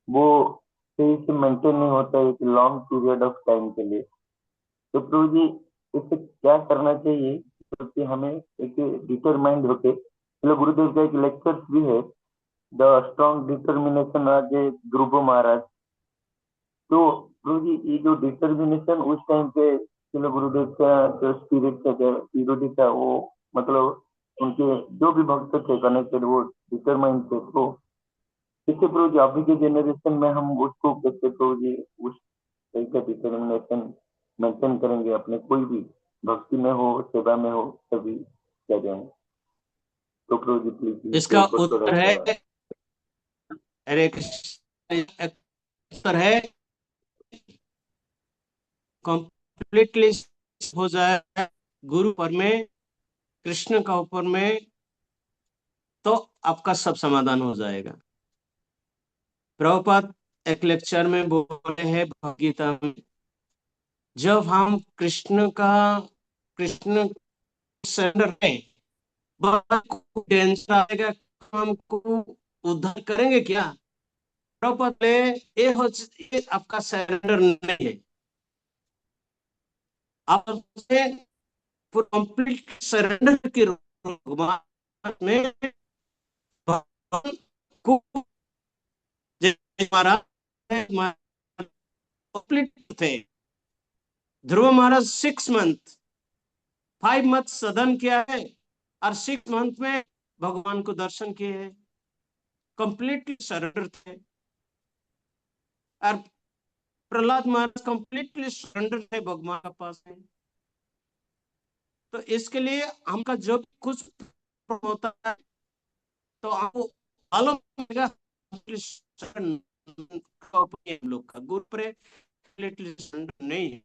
वो सही से मेंटेन नहीं होता है एक लॉन्ग पीरियड ऑफ टाइम के लिए। तो प्रभु जी इससे क्या करना चाहिए, क्योंकि हमें एक डिटरमाइंड होके, चलो गुरुदेव का एक लेक्चर भी है, द स्ट्रॉन्ग डिटर्मिनेशन आज ध्रुव महाराज। तो प्रभु जी ये जो डिटर्मिनेशन उस टाइम पे चलो गुरुदेव का जो स्पिरिट का जो पीरियड था, वो मतलब उनके जो भी भक्त थे कनेक्टेड, वो डिटरमाइंड थे, तो इससे प्रभु जी अभी के जनरेशन में हम उसको कैसे प्रभु जी उस सही का डिटर्मिनेशन मेंटेन करेंगे अपने, कोई भी भक्ति में हो, सेवा में हो, सभी जगह में। तो प्रभु जी प्लीज इसके इसका ऊपर थोड़ा उत्तर है, सा। हरे कृष्ण, उत्तर है कंप्लीटली हो जाए गुरु पर में, कृष्ण का ऊपर में, तो आपका सब समाधान हो जाएगा। प्रभुपाद एक लेक्चर में बोले हैं भगवद गीता में, जब हम कृष्ण सरेंडर है, टेंशन आएगा, हमको उद्धार करेंगे क्या? प्रभुपाद ने ये आपका सरेंडर नहीं है, आप कंप्लीट सरेंडर के रूप में भगवान को हमारा कंप्लीट थे। ध्रुव महाराज 5 मंथ सदन किया है और 6 मंथ में भगवान को दर्शन किए हैं, कंप्लीटली सरेंडर थे। और प्रहलाद महाराज कंप्लीटली सरेंडर थे भगवान के पास में। तो इसके लिए हमका जब कुछ होता है तो आपको मालूम होगा हम लोग का गुरु पर सरेंडर नहीं है।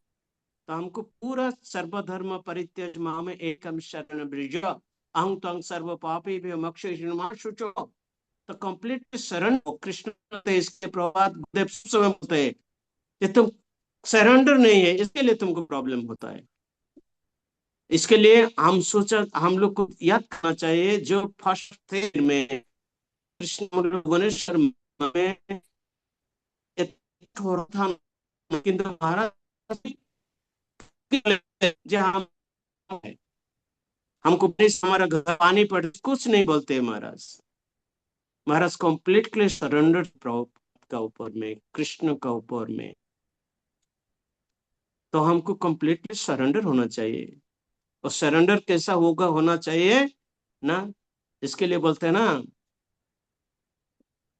तो हमको पूरा सर्वधर्म परित्यज माम एकम शरण ब्रज अहं त्वं सर्व पापेभ्यो मोक्षयिष्यामि मा शुचो। तो कंप्लीट शरण कृष्ण, इसके प्रभात गुरुदेव समय बोलते हैं कि तुम सरेंडर नहीं है, इसके लिए तुमको प्रॉब्लम होता है। इसके लिए हम लोग को याद करना चाहिए, जो फर्स्ट थे में कृष्ण लोगों ने शर्म में था, किंतु महाराज हमको हमारा घर पानी पड़ कुछ नहीं बोलते महाराज कंप्लीटली सरेंडर का ऊपर में, कृष्ण का ऊपर में। तो हमको कंप्लीटली सरेंडर होना चाहिए। और सरेंडर कैसा होना चाहिए ना, इसके लिए बोलते हैं ना,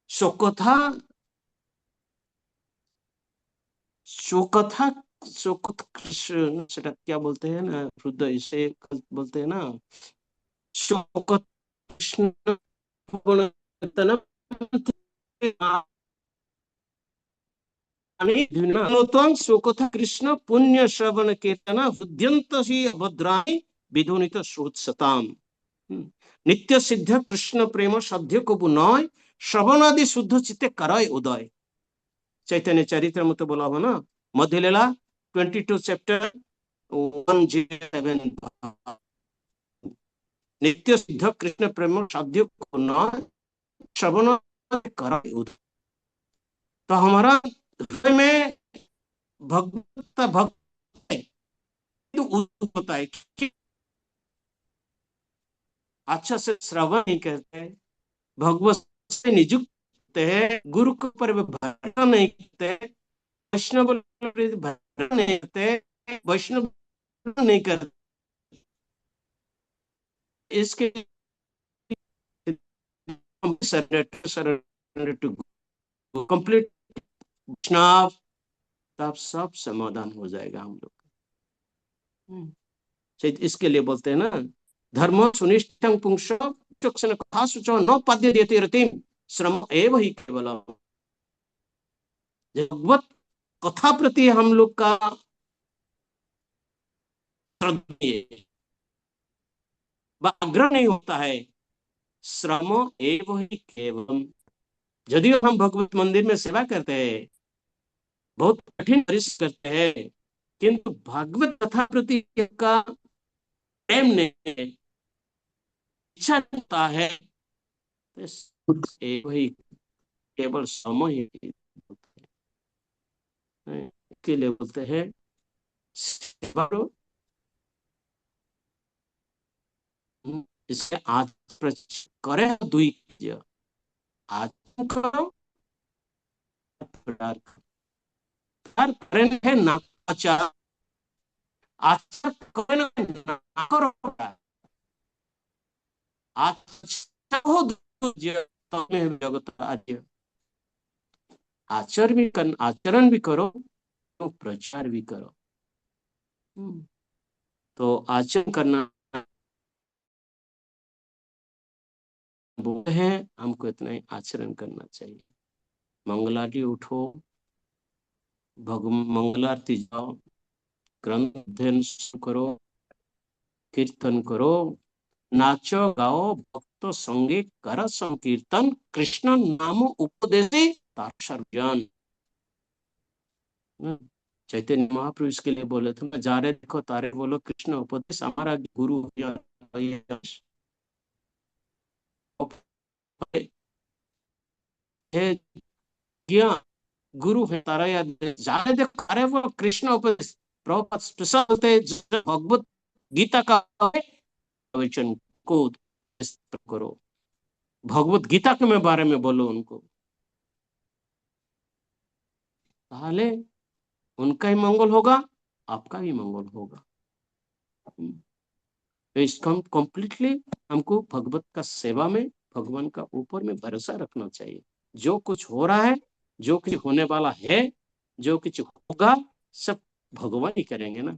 शोकथा शोकथा शोकत कृष्ण, क्या बोलते हैं ना, हृदय से बोलते हैं ना, शोकत कृष्ण शोकथा कृष्ण पुण्य श्रवण कीर्तन हृद्यंत ही भद्राणी विधुनित श्रोत्सताम। नित्य सिद्ध कृष्ण प्रेम सद्य को बुनय श्रवणादि शुद्ध चित्ते करय उदय। चैतन्य चरित्र में तो बोला हो ना, मध्य लीला 22 चैप्टर 107। नित्य सिद्ध कृष्ण प्रेम सद्य को न श्रवण करय उदय। तो हमारा हृदय में भक्त दुख होता है कि अच्छा से श्रवण नहीं करते, भगवत से नियुक्त है, गुरु के ऊपर भरोसा नहीं करते, वैष्णव भरोसा नहीं करते, वैष्णव नहीं करते, इसके surrender to complete वैष्णव, तब सब समाधान हो जाएगा हम लोग का। इसके लिए बोलते हैं ना, धर्म सुनिष्ठं पुंसो चक्षण कथा सुचो न पद्य देते रतिम श्रम एव ही केवल। भगवत कथा प्रति हम लोग का आग्रह नहीं होता है, श्रम एव ही केवल। यदि हम भगवत मंदिर में सेवा करते हैं, बहुत कठिन परिश्रम करते हैं, किंतु भागवत कथा प्रति का प्रेम नहीं, इच्छा होता है, वही केवल समय ही के लिए बोलते हैं इससे आज करे दुई आज करो है ना, अच्छा अच्छा करे ना करो, अच्छा हो जगत आद्य, आचरण भी करो तो प्रचार भी करो। तो आचरण करना बोलते हैं, हमको इतना ही आचरण करना चाहिए। मंगलारती उठो, मंगलारती जाओ, ग्रंथ अध्ययन करो, कीर्तन करो, नाचो गाओ, भक्त संगे कर संकीर्तन, कृष्ण नाम उपदेशे सर्वजन। चैतन्य महाप्रभु इसके लिए बोले थे, मैं जा रहे देखो तारे बोलो कृष्ण उपदेश, हमारा गुरु है, गुरु है तारा याद जा रहे देखो, अरे वो कृष्ण उपदेश। प्रभुपाद स्पेशल होते भगवत गीता का वचन को करो, भगवत गीता के बारे में बोलो उनको, ताले उनका ही मंगल होगा, आपका भी मंगल होगा। तो इसका कंप्लीटली हमको भगवत का सेवा में, भगवान का ऊपर में भरोसा रखना चाहिए। जो कुछ हो रहा है, जो कुछ होने वाला है, जो कुछ होगा, सब भगवान ही करेंगे ना।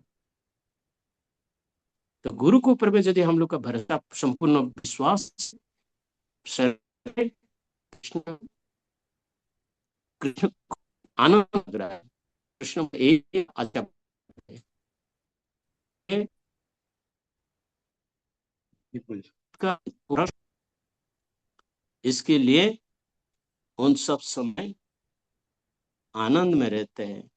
तो गुरु के ऊपर में यदि हम लोग का भरोसा, संपूर्ण विश्वास, कृष्ण कृष्ण आनंद लग रहा है, कृष्ण एक अच्छा का, इसके लिए उन सब समय आनंद में रहते हैं।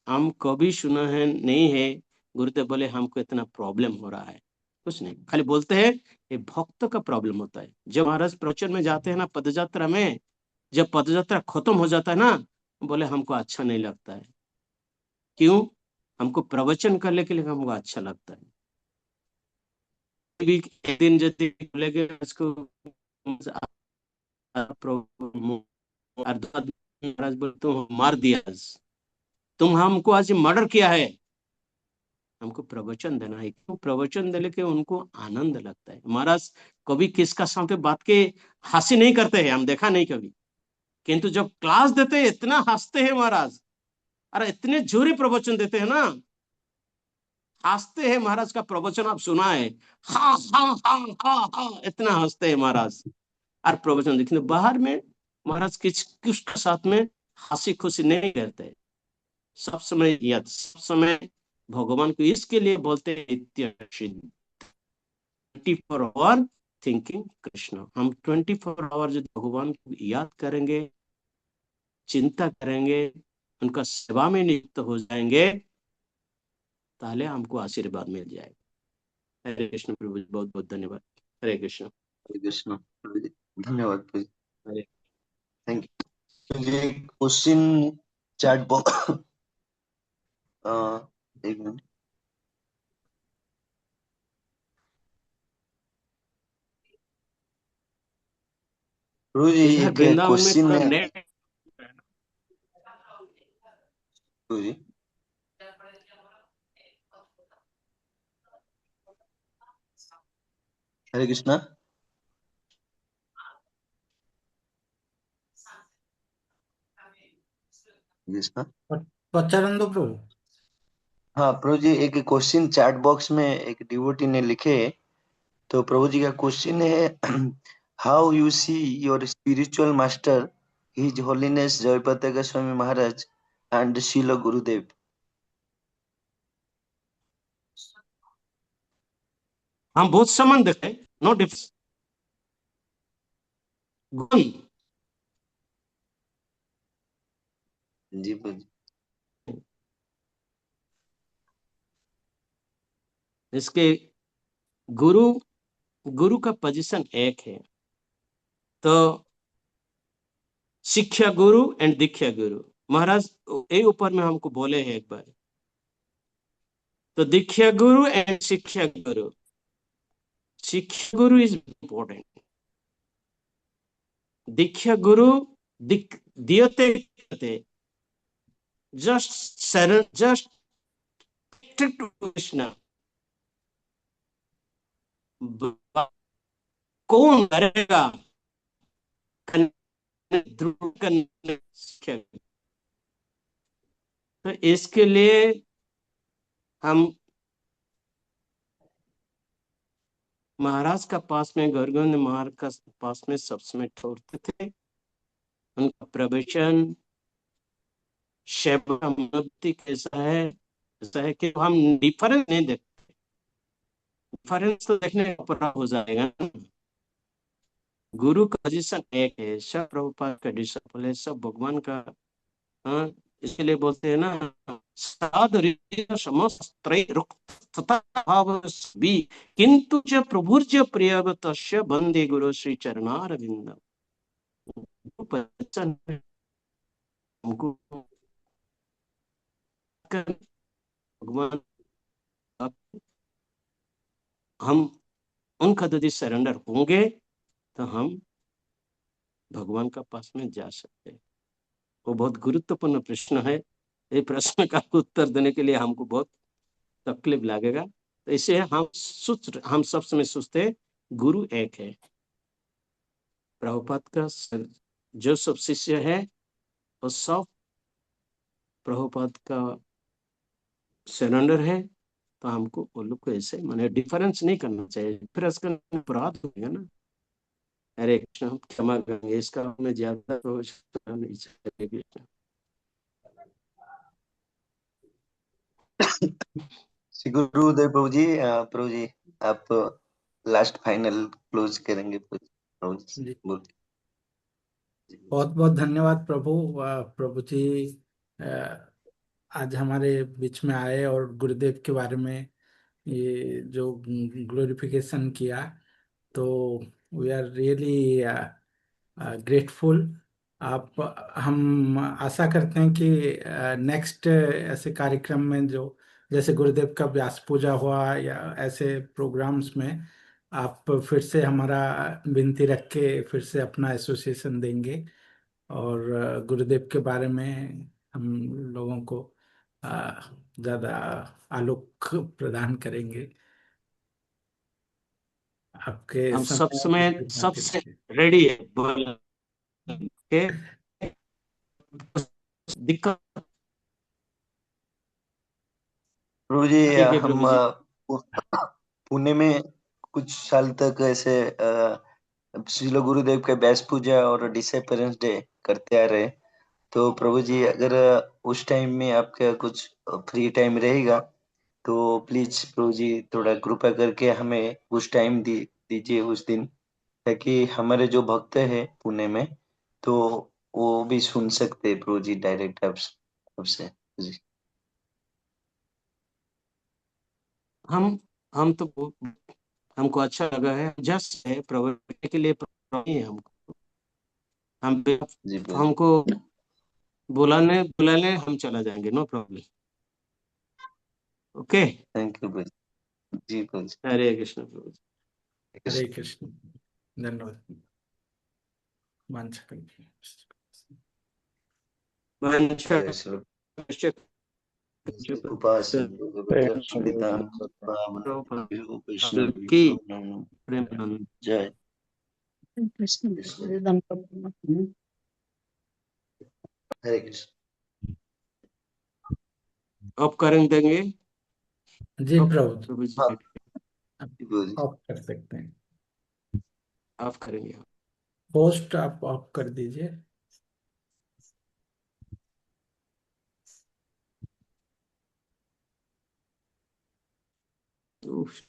हम कभी सुना है नहीं है गुरुदेव बोले हमको इतना प्रॉब्लम हो रहा है, कुछ नहीं, खाली बोलते हैं ये भक्त का प्रॉब्लम होता है। जब महाराज प्रवचन में जाते हैं ना, पदयात्रा में, जब पदयात्रा खत्म हो जाता है ना, बोले हमको अच्छा नहीं लगता है। क्यों? हमको प्रवचन करने के लिए हमको अच्छा लगता है। एक दिन यदि बोलेगे उसको महाराज बोलते मार दिया, तुम हमको आज मर्डर किया है, हमको प्रवचन देना है। क्यों? प्रवचन देने के उनको आनंद लगता है। महाराज कभी किसका साथ बात के हंसी नहीं करते हैं, हम देखा नहीं कभी, किंतु जब क्लास देते हैं इतना हंसते हैं महाराज। अरे इतने जोरे प्रवचन देते हैं ना, हंसते हैं। महाराज का प्रवचन आप सुना है, हा हा हा हा हा, इतना हंसते हैं महाराज। और प्रवचन देखने बाहर में महाराज किसके साथ में हंसी खुशी नहीं रहते, सब समय याद, सब समय भगवान को इसके लिए बोलते हैं नित्य सिद्ध, 24 आवर थिंकिंग कृष्ण। हम 24 आवर जो भगवान को याद करेंगे, चिंता करेंगे, उनका सेवा में नियुक्त हो जाएंगे, ताले हमको आशीर्वाद मिल जाएगा। हरे कृष्ण प्रभु, बहुत बहुत धन्यवाद। हरे कृष्ण। हरे कृष्ण, धन्यवाद प्रभु। हरे थैंक यू। चलिए क्वेश्चन चैट बॉक्स, एक मिनट। प्रभु जी इधर एक वृंदावन में क्वेश्चन थोड़ा है नेट। प्रभु जी। हरे कृष्णा। कृष्णा। पच्चानंद प्रभु। हाँ प्रभु जी, एक क्वेश्चन चैट बॉक्स में एक डिवोटी ने लिखे, तो प्रभु जी का क्वेश्चन है how you see your spiritual master his holiness Jayapataka Goswami Maharaj and Sheel Gurudev. हम बहुत संबंध है, नो डिफरेंस। गुण जी प्रभु जी। इसके गुरु गुरु का पोजीशन एक है। तो शिक्षा गुरु एंड दीक्षा गुरु महाराज ये ऊपर में हमको बोले हैं एक बार। तो दीक्षा गुरु एंड शिक्षा गुरु, शिक्षा गुरु is important. Diksha Guru दियते just to Krishna. कौन करेगा ध्रुव करने शिक्षा। तो इसके लिए हम महाराज का पास में, गौरगोविंद महाराज का पास में सब समय ठहरते थे। उनका प्रवचन शैव का मूर्ति कैसा है, ऐसा है कि हम डिफरेंस नहीं देखते। डिफरेंस तो देखने का अपराध हो जाएगा ना। गुरु का पोजीशन एक है, सब प्रभुपाद का डिसिपल है, सब भगवान का। हाँ, इसलिए बोलते हैं ना, भी किंतु च प्रभुर्ज प्रियगतस्य वंदे गुरु श्री चरणारविंद। हमको भगवान हम उनका यदि सरेंडर होंगे तो हम भगवान का पास में जा सकते हैं। वो बहुत गुरुत्वपूर्ण प्रश्न है। ये प्रश्न का उत्तर देने के लिए हमको बहुत तकलीफ लगेगा। तो इसे हम सब समय सोचते गुरु एक है। प्रभुपाद का जो सब शिष्य है वो सब प्रभुपाद का सरेंडर है। तो हमको वो लोग को ऐसे माने डिफरेंस नहीं करना चाहिए। डिफरेंस करना अपराध हो गया ना। हरे कृष्ण, हम क्षमा करेंगे, इसका हमें ज्यादा नहीं चाहिए। श्री गुरुदेव प्रभु जी आप लास्ट फाइनल क्लोज करेंगे प्रभु जी। जी, बोल। बहुत बहुत धन्यवाद प्रभु। प्रभु जी आज हमारे बीच में आए और गुरुदेव के बारे में ये जो ग्लोरिफिकेशन किया, तो वी आर रियली ग्रेटफुल। आप हम आशा करते हैं कि नेक्स्ट ऐसे कार्यक्रम में जो जैसे गुरुदेव का व्यास पूजा हुआ या ऐसे प्रोग्राम्स में आप फिर से हमारा विनती रख के फिर से अपना एसोसिएशन देंगे और गुरुदेव के बारे में हम लोगों को ज़्यादा आलोक प्रदान करेंगे। आपके हम सब समय समय के सबसे लिए रेडी है बोल के। दिक्कत प्रभु जी ठीक है हम प्रभु जी। पुणे में कुछ साल तक ऐसे श्रील गुरुदेव के व्यास पूजा और डिसअपियरेंस डे करते आ रहे। तो प्रभु जी अगर उस टाइम में आपका कुछ फ्री टाइम रहेगा तो प्लीज प्रभु जी थोड़ा कृपा करके हमें उस टाइम दीजिए उस दिन, ताकि हमारे जो भक्त हैं पुणे में तो वो भी सुन सकते हैं प्रभु जी डायरेक्ट आपसे जी। हम तो हमको अच्छा लगा है, जस्ट है प्रभु के लिए प्रभु ही है हमको। हम जी प्रभु जी। हमको बुलाने बुलाने हम चला जाएंगे, no problem. Okay. Thank you Prabhu ji. Prabhu ji. Hare Krishna Prabhu. Hare Krishna. धन्यवाद। जय श्री उपासना की जय हरे कृष्ण। अब करें देंगे। जी प्रभु प्रभु जी हाँ। प्रभु जी। ऑफ कर सकते हैं, ऑफ करेंगे। पोस्ट आप ऑफ कर दीजिए। उफ,